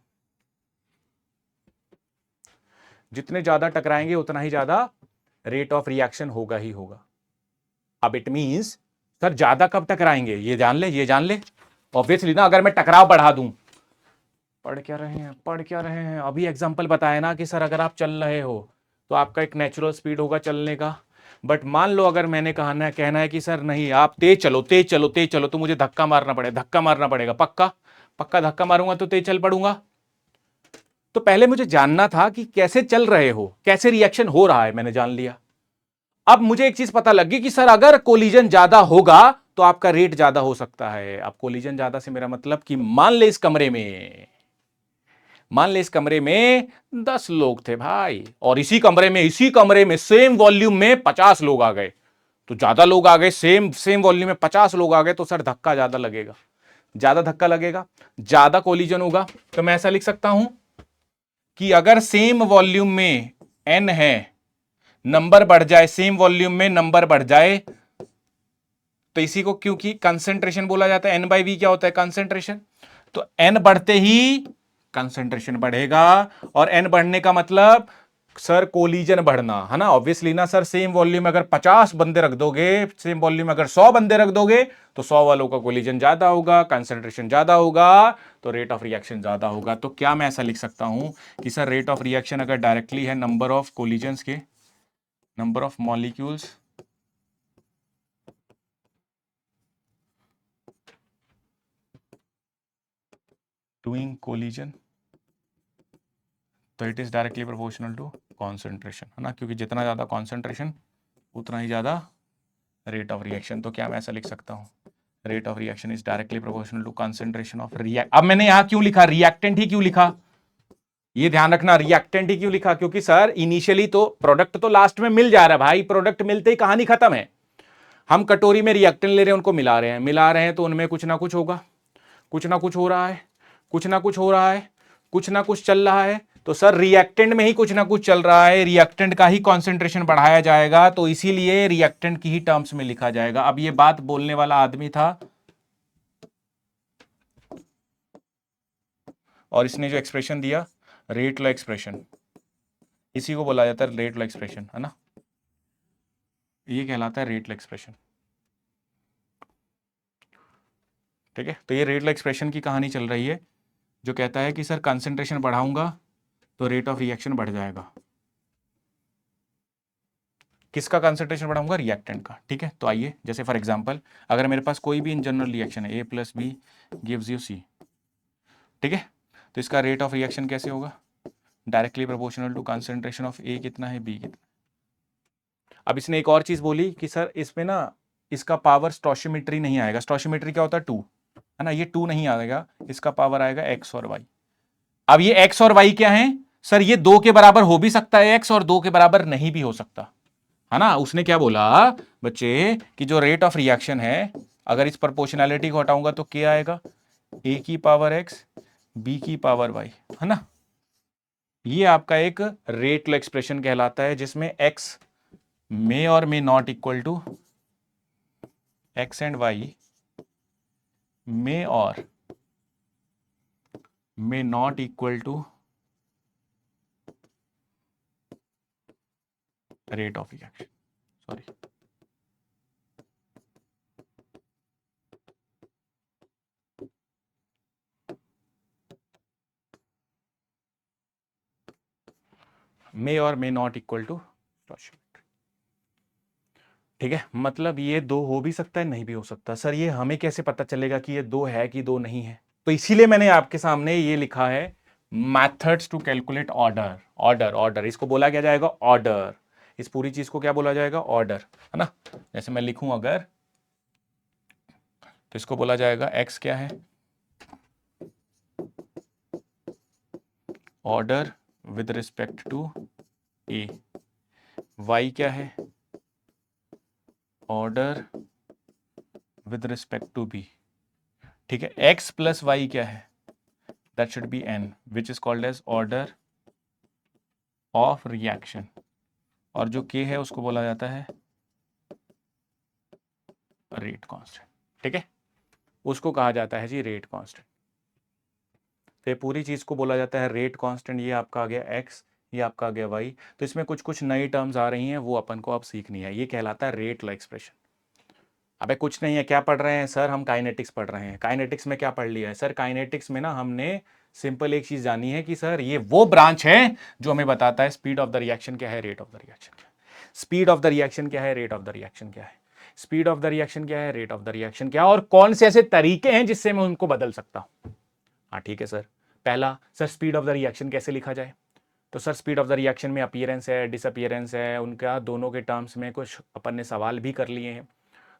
जितने ज्यादा टकराएंगे उतना ही ज्यादा रेट ऑफ रिएक्शन होगा ही होगा। अब इट मींस सर ज्यादा कब टकराएंगे, ये जान ले, ये जान ले। ऑब्वियसली ना, अगर मैं टकराव बढ़ा दूं, पढ़ क्या रहे हैं, पढ़ क्या रहे हैं, अभी एग्जांपल बताया ना कि सर अगर आप चल रहे हो तो आपका एक नेचुरल स्पीड होगा चलने का। बट मान लो अगर मैंने कहना है कि सर नहीं, आप तेज चलो तेज चलो तेज चलो, तो मुझे धक्का मारना पड़ेगा, धक्का मारना पड़ेगा, पक्का पक्का धक्का मारूंगा तो तेज चल पड़ूंगा। तो पहले मुझे जानना था कि कैसे चल रहे हो, कैसे रिएक्शन हो रहा है, मैंने जान लिया। अब मुझे एक चीज पता लगी कि सर अगर कोलिजन ज्यादा होगा तो आपका रेट ज्यादा हो सकता है। अब कोलिजन ज्यादा से मेरा मतलब कि मान ले इस कमरे में 10 लोग थे भाई, और इसी कमरे में सेम वॉल्यूम में 50 लोग आ गए, तो ज्यादा लोग आ गए, सेम सेम वॉल्यूम में 50 लोग आ गए, तो सर धक्का ज्यादा लगेगा, ज्यादा धक्का लगेगा, ज्यादा कोलिजन होगा। तो मैं ऐसा लिख सकता हूं कि अगर सेम वॉल्यूम में n है, नंबर बढ़ जाए, सेम वॉल्यूम में नंबर बढ़ जाए, तो इसी को क्योंकि कंसेंट्रेशन बोला जाता है। n/v क्या होता है? कंसेंट्रेशन। तो n बढ़ते ही कंसेंट्रेशन बढ़ेगा, और n बढ़ने का मतलब सर कोलिजन बढ़ना है ना। ऑब्वियसली ना सर, सेम वॉल्यूम में अगर 50 बंदे रख दोगे, सेम वॉल्यूम में अगर 100 बंदे रख दोगे, तो 100 वालों का कोलिजन ज्यादा होगा, कंसेंट्रेशन ज्यादा होगा, तो रेट ऑफ रिएक्शन ज्यादा होगा। तो क्या मैं ऐसा लिख सकता हूं कि सर रेट ऑफ रिएक्शन अगर डायरेक्टली है नंबर ऑफ कोलिजन्स के, number of molecules doing collision, तो it is directly proportional to concentration, है ना, क्योंकि जितना ज्यादा कॉन्सेंट्रेशन उतना ही ज्यादा रेट ऑफ रिएक्शन। तो क्या मैं ऐसा लिख सकता हूं, rate of reaction is directly proportional to concentration of react. अब मैंने यहां क्यों लिखा रिएक्टेंट ही क्यों लिखा, ये ध्यान रखना, रिएक्टेंट ही क्यों लिखा, क्योंकि सर इनिशियली तो प्रोडक्ट तो लास्ट में मिल जा रहा है भाई, प्रोडक्ट मिलते ही कहानी खत्म है। हम कटोरी में रिएक्टेंट ले रहे हैं, उनको मिला रहे हैं, तो उनमें कुछ ना कुछ होगा, कुछ ना कुछ हो रहा है, कुछ ना कुछ हो रहा है, कुछ ना कुछ चल रहा है। तो सर रिएक्टेंट में ही कुछ ना कुछ चल रहा है, रिएक्टेंट का ही कॉन्सेंट्रेशन बढ़ाया जाएगा, तो इसीलिए रिएक्टेंट की ही टर्म्स में लिखा जाएगा। अब ये बात बोलने वाला आदमी था, और इसने जो एक्सप्रेशन दिया रेट लॉ एक्सप्रेशन, इसी को बोला जाता है रेट लॉ एक्सप्रेशन, है ना, ये कहलाता है रेट लॉ एक्सप्रेशन। ठीक है, तो ये रेट लॉ एक्सप्रेशन की कहानी चल रही है, जो कहता है कि सर कंसेंट्रेशन बढ़ाऊंगा तो रेट ऑफ रिएक्शन बढ़ जाएगा। किसका कंसेंट्रेशन बढ़ाऊंगा? रिएक्टेंट का। ठीक है, तो आइए, जैसे फॉर एग्जांपल अगर मेरे पास कोई भी इन जनरल रिएक्शन है, A+B गिव्स यू C, ठीक है, तो इसका रेट ऑफ रिएक्शन कैसे होगा? Directly proportional to concentration of A कितना है, B कितना। अब इसने एक और चीज बोली कि सर इसमें ना इसका पावर स्टोशियोमेट्री नहीं आएगा। स्टोशियोमेट्री क्या होता है? 2, है ना, ये 2 नहीं आएगा, इसका पावर आएगा x और y। अब ये x और y क्या है सर? ये 2 के बराबर हो भी सकता है x, और 2 के बराबर नहीं भी हो सकता, है ना। उसने क्या बोला बच्चे कि जो रेट ऑफ रिएक्शन है, अगर इस प्रोपोर्शनैलिटी को हटाऊंगा तो क्या आएगा? a की पावर x बी की पावर वाई, है ना। ये आपका एक रेट लो एक्सप्रेशन कहलाता है, जिसमें एक्स मे और may not equal to X and Y may और may not equal to rate of reaction, sorry, may और may not equal to stoichiometry. ठीक है, मतलब ये दो हो भी सकता है, नहीं भी हो सकता। सर ये हमें कैसे पता चलेगा कि ये दो है कि दो नहीं है? तो इसीलिए मैंने आपके सामने ये लिखा है, methods to calculate order. Order order इसको बोला क्या जाएगा? ऑर्डर। इस पूरी चीज को क्या बोला जाएगा? ऑर्डर, है ना। जैसे मैं लिखूं अगर, तो इसको बोला जाएगा एक्स क्या है? Order with respect to A. Y क्या है? Order with respect to B. ठीक है, एक्स प्लस वाई क्या है? That should be N, which is called as order of reaction. और जो के है उसको बोला जाता है रेट कांस्टेंट। ठीक है, उसको कहा जाता है जी रेट कांस्टेंट। तो ये पूरी चीज को बोला जाता है रेट कांस्टेंट। ये आपका आ गया एक्स, ये आपका आ गया वाई। तो इसमें कुछ कुछ नई टर्म्स आ रही हैं, वो अपन को अब सीखनी है। ये कहलाता है रेट लो एक्सप्रेशन। अबे कुछ नहीं है, क्या पढ़ रहे हैं सर? हम काइनेटिक्स पढ़ रहे हैं। काइनेटिक्स में क्या पढ़ लिया है सर? काइनेटिक्स में ना हमने सिंपल एक चीज जानी है कि सर ये वो ब्रांच है जो हमें बताता है स्पीड ऑफ द रिएक्शन क्या है, रेट ऑफ द रिएक्शन क्या है। स्पीड ऑफ द रिएक्शन क्या है, रेट ऑफ द रिएक्शन क्या है। स्पीड ऑफ द रिएक्शन क्या है, रेट ऑफ द रिएक्शन क्या है, और कौन से ऐसे तरीके हैं जिससे मैं उनको बदल सकता हूं। हाँ ठीक है सर। पहला, sir speed of the reaction कैसे लिखा जाए? तो sir speed of the reaction में अपीयरेंस है, डिसअपीयरेंस है, उनका दोनों के टर्म्स में कुछ अपन ने सवाल भी कर लिए हैं।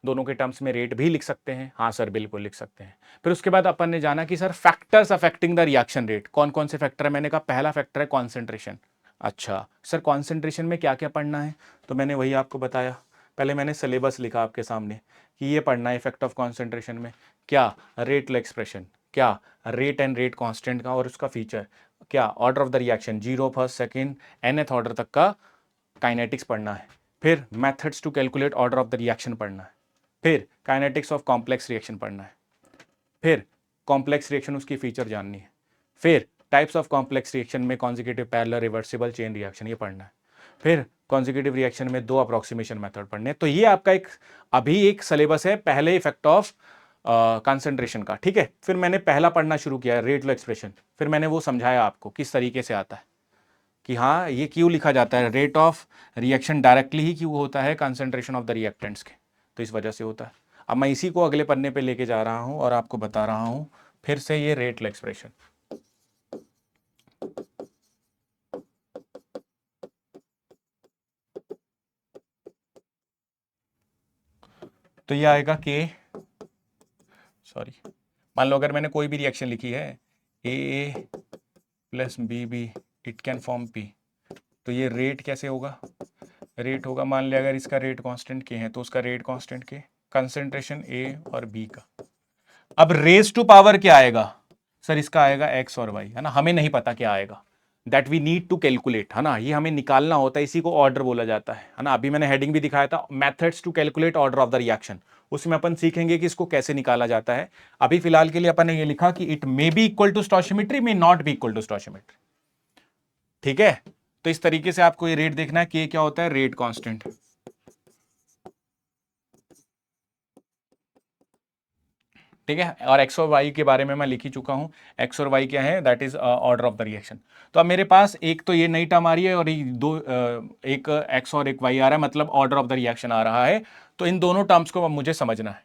दोनों के टर्म्स में रेट भी लिख सकते हैं। हाँ सर बिल्कुल लिख सकते हैं। फिर उसके बाद अपन ने जाना कि sir factors affecting the reaction rate कौन कौन से फैक्टर है। मैंने कहा पहला फैक्टर है कॉन्सेंट्रेशन। अच्छा सर कॉन्सेंट्रेशन में क्या क्या पढ़ना है? तो मैंने वही आपको बताया। पहले मैंने सिलेबस लिखा आपके सामने कि ये पढ़ना है इफेक्ट ऑफ कॉन्सेंट्रेशन में। क्या? Rate law expression. क्या? रेट एंड रेट कांस्टेंट का और उसका फीचर। क्या? Order of the reaction, zero, first, second, nth order तक का काइनेटिक्स पढ़ना है। फिर methods to calculate order of the reaction पढ़ना है। फिर काइनेटिक्स ऑफ कॉम्प्लेक्स रिएक्शन पढ़ना है। फिर कॉम्प्लेक्स रिएक्शन उसकी फीचर जाननी है। फिर टाइप्स ऑफ कॉम्प्लेक्स रिएक्शन में consecutive, parallel, reversible, chain reaction ये पढ़ना है। फिर कॉन्जिक्यूटिव रिएक्शन में दो अप्रोक्सीमेशन मेथड पढ़ने हैं। तो ये आपका एक अभी एक सिलेबस है पहले इफेक्ट ऑफ कंसंट्रेशन का। ठीक है, फिर मैंने पहला पढ़ना शुरू किया रेट लो एक्सप्रेशन। फिर मैंने वो समझाया आपको किस तरीके से आता है कि हाँ ये क्यों लिखा जाता है, रेट ऑफ रिएक्शन डायरेक्टली ही क्यों होता है कंसंट्रेशन ऑफ द रिएक्टेंट्स के, तो इस वजह से होता है। अब मैं इसी को अगले पन्ने पे लेके जा रहा हूं और आपको बता रहा हूं फिर से ये रेट लो एक्सप्रेशन। तो ये आएगा के, सॉरी, मान लो अगर मैंने कोई भी रिएक्शन लिखी है A plus B B, it can form P. तो ये रेट कैसे होगा? रेट होगा, मान लिया अगर इसका रेट कांस्टेंट के है तो उसका रेट कांस्टेंट के, कंसंट्रेशन ए और बी का। अब रेज टू पावर क्या आएगा? सर इसका आएगा एक्स और वाई, है ना। हमें नहीं पता क्या आएगा, that we need to calculate, है ना। ये हमें निकालना होता है, इसी को ऑर्डर बोला जाता है ना। अभी मैंने हेडिंग भी दिखाया था, methods to calculate order of the reaction. उसमें अपन सीखेंगे कि इसको कैसे निकाला जाता है। अभी फिलहाल के लिए अपन ने ये लिखा कि it may be equal to stoichiometry, may not be equal to stoichiometry. ठीक है, तो इस तरीके से आपको ये रेट देखना है कि क्या होता है, रेट कांस्टेंट। ठीक है, और एक्स और वाई के बारे में मैं लिख ही चुका हूं। एक्स और वाई क्या है? That is order of the reaction. तो अब मेरे पास एक तो ये नई टर्म आ रही है और दो एक एक्स और एक वाई आ रहा है, मतलब ऑर्डर ऑफ द रिएक्शन आ रहा है। तो इन दोनों टर्म्स को अब मुझे समझना है।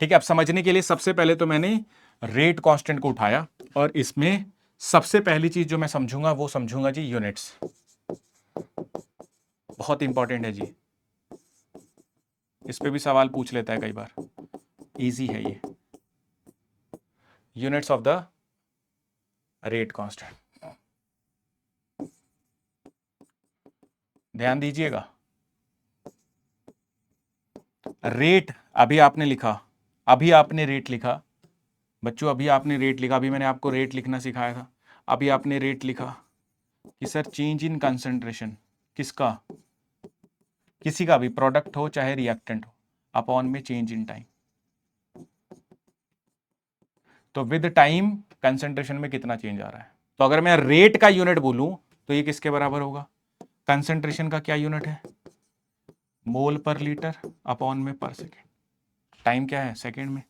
ठीक है, अब समझने के लिए सबसे पहले तो मैंने रेट कांस्टेंट को उठाया और इसमें सबसे पहली चीज जो मैं समझूंगा वो समझूंगा जी यूनिट्स। बहुत इंपॉर्टेंट है जी, इस पे भी सवाल पूछ लेता है कई बार, इजी है ये। Units of the rate constant, ध्यान दीजिएगा। रेट अभी आपने लिखा, अभी आपने रेट लिखा, बच्चों अभी आपने रेट लिखा, अभी मैंने आपको रेट लिखना सिखाया था, अभी आपने रेट लिखा कि सर चेंज इन कंसंट्रेशन किसका, किसी का भी, प्रोडक्ट हो चाहे रिएक्टेंट हो, अपॉन में चेंज इन टाइम। तो विद टाइम कंसंट्रेशन में कितना चेंज आ रहा है। तो अगर मैं रेट का यूनिट बोलूं तो ये किसके बराबर होगा, कंसंट्रेशन का क्या यूनिट है, मोल पर लीटर अपॉन में पर सेकेंड। टाइम क्या है, सेकेंड में,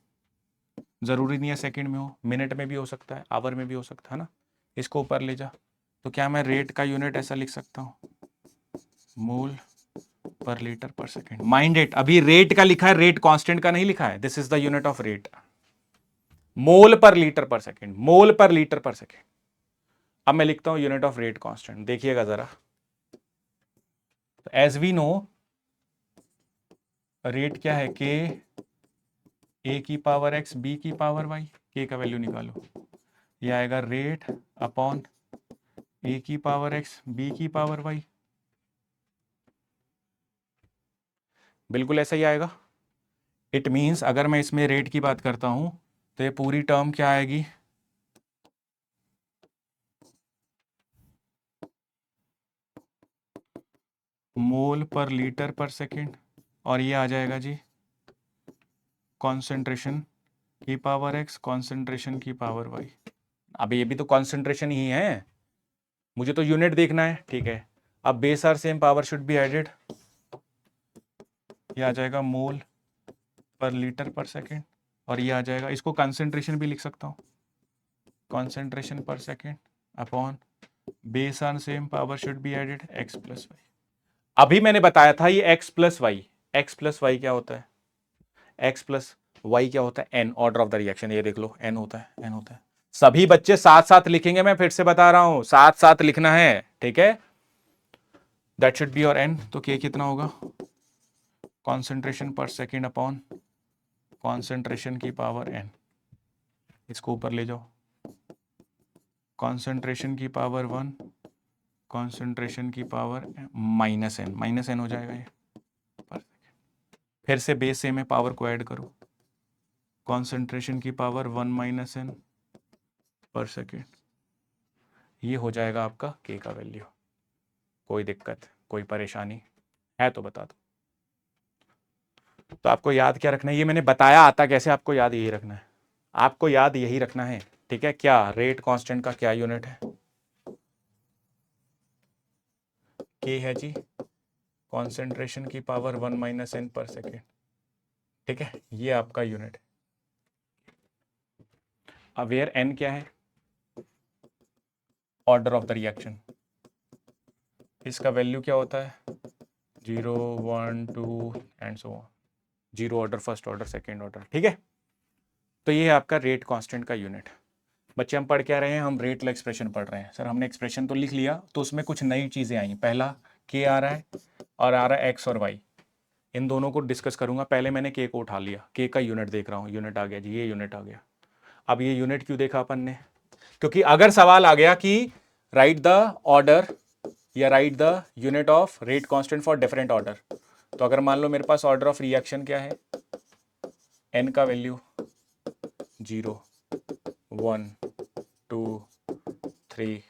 जरूरी नहीं है सेकेंड में हो, मिनट में भी हो सकता है, आवर में भी हो सकता है ना। इसको ऊपर ले जा, तो क्या मैं रेट का यूनिट ऐसा लिख सकता हूं, मोल per litre per second. Mind it, अभी रेट का लिखा है, रेट कांस्टेंट का नहीं लिखा है। This is the unit of rate, mole per litre per second, mole per litre per second. अब मैं लिखता हूं यूनिट ऑफ रेट कांस्टेंट, देखिएगा जरा। एज वी नो रेट क्या है, के ए की पावर एक्स बी की पावर वाई, के का वैल्यू निकालो, ये आएगा रेट अपॉन ए की पावर एक्स बी की पावर वाई, बिल्कुल ऐसा ही आएगा। इट मीन्स अगर मैं इसमें रेट की बात करता हूं तो ये पूरी टर्म क्या आएगी, मोल पर लीटर पर सेकेंड, और ये आ जाएगा जी कॉन्सेंट्रेशन की पावर एक्स कॉन्सेंट्रेशन की पावर वाई। अब ये भी तो कॉन्सेंट्रेशन ही है, मुझे तो यूनिट देखना है, ठीक है। अब base are same, power should be added, ये आ जाएगा मोल पर लीटर पर सेकेंड, और ये आ जाएगा, इसको कंसेंट्रेशन भी लिख सकता हूँ, कॉन्सेंट्रेशन पर second upon base are same, power should be added, X plus Y. अभी मैंने बताया था ये X plus Y, X plus Y क्या होता है, एक्स प्लस वाई क्या होता है, N, order of the reaction, ये देख लो एन होता है, एन होता है। सभी बच्चे साथ साथ लिखेंगे, मैं फिर से बता रहा हूं, साथ साथ लिखना है, ठीक है। That should be your N, तो के कितना होगा, कॉन्सेंट्रेशन पर सेकेंड अपॉन कॉन्सेंट्रेशन की पावर एन, इसको ऊपर ले जाओ, कॉन्सेंट्रेशन की पावर वन, कॉन्सेंट्रेशन की पावर माइनस एन हो जाएगा ये पर सेकेंड। फिर से बेस से में पावर को ऐड करो, कॉन्सेंट्रेशन की पावर वन माइनस एन पर सेकेंड, ये हो जाएगा आपका के का वैल्यू। कोई दिक्कत, कोई परेशानी है तो बता दो। तो आपको याद क्या रखना है, ये मैंने बताया आता कैसे, आपको याद यही रखना है, आपको याद यही रखना है, ठीक है। क्या रेट कांस्टेंट का क्या यूनिट है, के है जी कॉन्सेंट्रेशन की पावर वन माइनस एन पर सेकेंड, ठीक है, ये आपका यूनिट है। अवेयर एन क्या है, ऑर्डर ऑफ द रिएक्शन, इसका वैल्यू क्या होता है, 0 1 2 and so on, zero order, first order, second order, ठीक है। तो ये है आपका रेट कांस्टेंट का यूनिट। बच्चे हम पढ़ क्या रहे हैं, हम रेट ला एक्सप्रेशन पढ़ रहे हैं। सर हमने एक्सप्रेशन तो लिख लिया, तो उसमें कुछ नई चीज़ें आई। पहला के आ रहा है और आ रहा है एक्स और वाई, इन दोनों को डिस्कस करूंगा। पहले मैंने के को उठा लिया, के का यूनिट देख रहा हूँ, यूनिट आ गया जी, ये यूनिट आ गया। अब ये यूनिट क्यों देखा अपन ने, क्योंकि अगर सवाल आ गया कि राइट द ऑर्डर या right the unit of rate constant for different order, तो अगर मान लो मेरे पास ऑर्डर ऑफ रिएक्शन क्या है, एन का वैल्यू 0 1 2 3,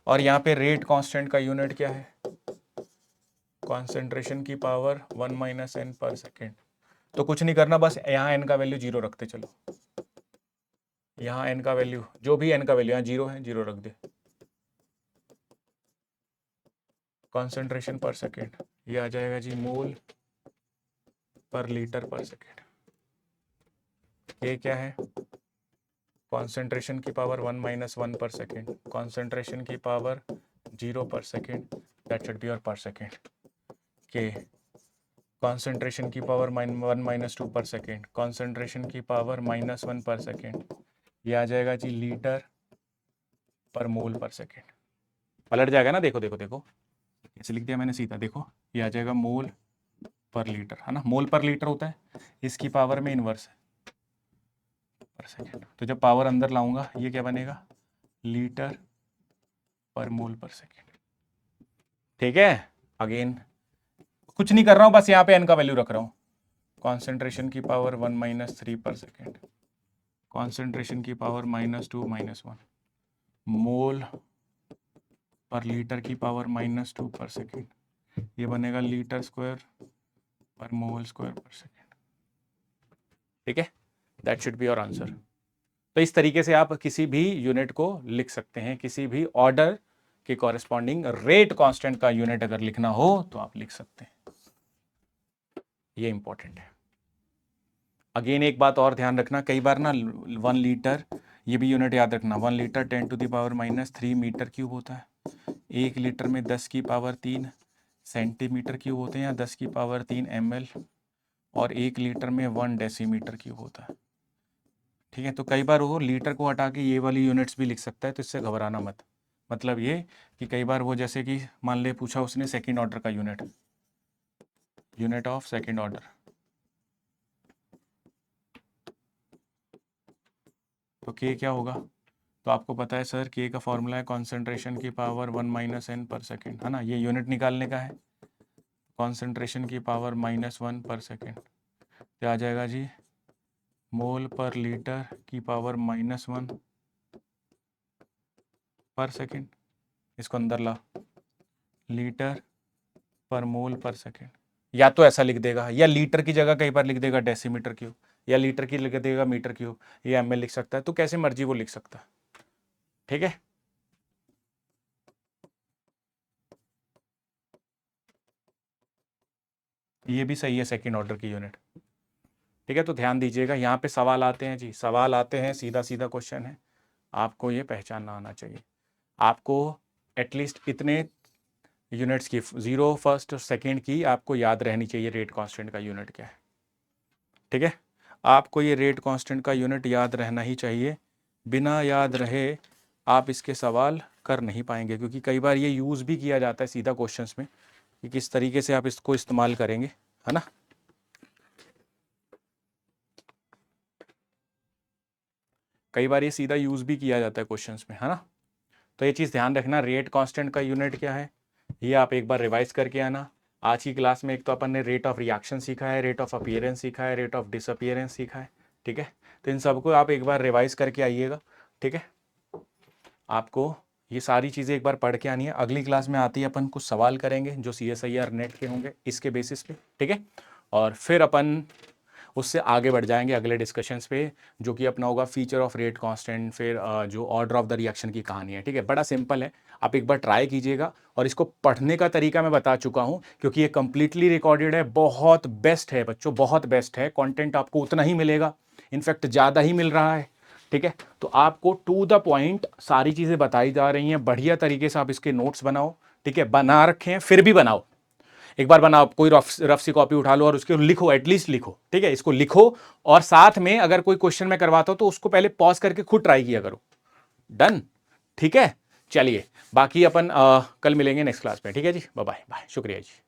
और यहाँ पे रेट कांस्टेंट का यूनिट क्या है, कॉन्सेंट्रेशन की पावर वन माइनस एन पर सेकेंड। तो कुछ नहीं करना, बस यहाँ एन का वैल्यू 0 रखते चलो, यहाँ एन का वैल्यू, जो भी एन का वैल्यू यहाँ 0 है, 0 रख दे, कॉन्सेंट्रेशन पर सेकेंड, ये आ जाएगा जी मोल पर लीटर पर सेकेंड। ये क्या है, कॉन्सेंट्रेशन की पावर वन माइनस वन पर सेकेंड, कॉन्सेंट्रेशन की पावर 0 पर second, that should be your पर सेकेंड। के कॉन्सेंट्रेशन की पावर वन माइनस टू पर सेकेंड, कॉन्सेंट्रेशन की पावर माइनस वन पर सेकेंड, ये आ जाएगा जी लीटर पर मोल पर सेकेंड। पलट जाएगा ना, देखो देखो देखो, कैसे लिख दिया मैंने सीधा, देखो ये आ जाएगा मोल पर लीटर, है ना, मोल पर लीटर होता है, इसकी पावर में इनवर्स है पर सेकेंड। तो जब पावर अंदर लाऊंगा ये क्या बनेगा, लीटर पर मोल पर सेकेंड, ठीक है। अगेन कुछ नहीं कर रहा हूं, बस यहाँ पे एन का वैल्यू रख रहा हूँ, कॉन्सेंट्रेशन की पावर वन माइनस थ्री पर सेकेंड, कॉन्सेंट्रेशन की पावर -2 -1, मोल पर लीटर की पावर -2 पर सेकेंड, ये बनेगा लीटर स्क्वायर पर मोल स्क्वायर पर सेकेंड। ठीक है, that should be your answer. तो इस तरीके से आप किसी भी यूनिट को लिख सकते हैं, किसी भी ऑर्डर के कॉरेस्पॉन्डिंग रेट कांस्टेंट का यूनिट अगर लिखना हो तो आप लिख सकते हैं, ये इंपॉर्टेंट है। अगेन एक बात और ध्यान रखना, कई बार ना 1 लीटर, ये भी यूनिट याद रखना, 1 लीटर 10⁻³ मीटर क्यूब होता है। 1 लीटर में 10 की पावर 3 सेंटीमीटर क्यूब होते हैं, या 10 की पावर 3 ml, और 1 लीटर में 1 डेसीमीटर क्यूब होता है। ठीक है, तो कई बार वो लीटर को हटा के ये वाली यूनिट्स भी लिख सकता है, तो इससे घबराना मत। मतलब ये कि कई बार वो जैसे कि मान ले पूछा उसने सेकंड ऑर्डर का यूनिट ऑफ सेकंड ऑर्डर, तो के क्या होगा, तो आपको पता है सर के का फॉर्मूला है कॉन्सेंट्रेशन की पावर 1 - n पर सेकेंड, है ना। ये यूनिट निकालने का है, कॉन्सेंट्रेशन की पावर -1 पर सेकेंड, क्या आ जाएगा जी, मोल पर लीटर की पावर -1 पर सेकेंड। इसको अंदर ला, लीटर पर मोल पर सेकेंड, या तो ऐसा लिख देगा, या लीटर की जगह कई बार लिख देगा डेसीमीटर क्यूब, या लीटर की लिख देगा मीटर क्यूब, या ml लिख सकता है, तो कैसे मर्जी वो लिख सकता है। ठीक है, ये भी सही है सेकंड ऑर्डर की यूनिट। ठीक है, तो ध्यान दीजिएगा, यहाँ पे सवाल आते हैं जी, सवाल आते हैं, सीधा सीधा क्वेश्चन है, आपको ये पहचानना आना चाहिए। आपको एटलीस्ट इतने यूनिट्स की, 0 फर्स्ट और सेकेंड की आपको याद रहनी चाहिए, रेट कांस्टेंट का यूनिट क्या है। ठीक है, आपको ये रेट कांस्टेंट का यूनिट याद रहना ही चाहिए, बिना याद रहे आप इसके सवाल कर नहीं पाएंगे, क्योंकि कई बार ये यूज़ भी किया जाता है सीधा क्वेश्चंस में कि किस तरीके से आप इसको इस्तेमाल करेंगे, है ना। कई बार ये सीधा यूज़ भी किया जाता है क्वेश्चंस में, है ना। तो ये चीज़ ध्यान रखना, रेट कांस्टेंट का यूनिट क्या है, ये आप एक बार रिवाइज करके आना। आज की क्लास में एक तो अपन ने रेट ऑफ रिएक्शन सीखा है, रेट ऑफ अपीयरेंस सीखा है, रेट ऑफ डिसअपीयरेंस सीखा है। ठीक है, तो इन सबको आप एक बार रिवाइज करके आइएगा। ठीक है, आपको ये सारी चीज़ें एक बार पढ़ के आनी है। अगली क्लास में आती है अपन कुछ सवाल करेंगे जो CSIR नेट के होंगे इसके बेसिस पे। ठीक है, और फिर अपन उससे आगे बढ़ जाएंगे अगले डिस्कशंस पे, जो कि अपना होगा फीचर ऑफ रेट कांस्टेंट, फिर जो ऑर्डर ऑफ द रिएक्शन की कहानी है। ठीक है, बड़ा सिंपल है, आप एक बार ट्राई कीजिएगा। और इसको पढ़ने का तरीका मैं बता चुका हूँ, क्योंकि ये कंप्लीटली रिकॉर्डेड है, बहुत बेस्ट है बच्चों, बहुत बेस्ट है। कंटेंट आपको उतना ही मिलेगा, इनफैक्ट ज़्यादा ही मिल रहा है। ठीक है, तो आपको टू द पॉइंट सारी चीज़ें बताई जा रही हैं, बढ़िया तरीके से आप इसके नोट्स बनाओ। ठीक है, बना रखे हैं फिर भी बनाओ, एक बार बनाओ, कोई रफ सी कॉपी उठा लो और उसके लिखो, एटलीस्ट लिखो। ठीक है, इसको लिखो, और साथ में अगर कोई क्वेश्चन मैं करवाता हूं तो उसको पहले पॉज करके खुद ट्राई किया करो। डन, ठीक है, चलिए बाकी अपन कल मिलेंगे नेक्स्ट क्लास में। ठीक है जी, बाय बाय, शुक्रिया जी।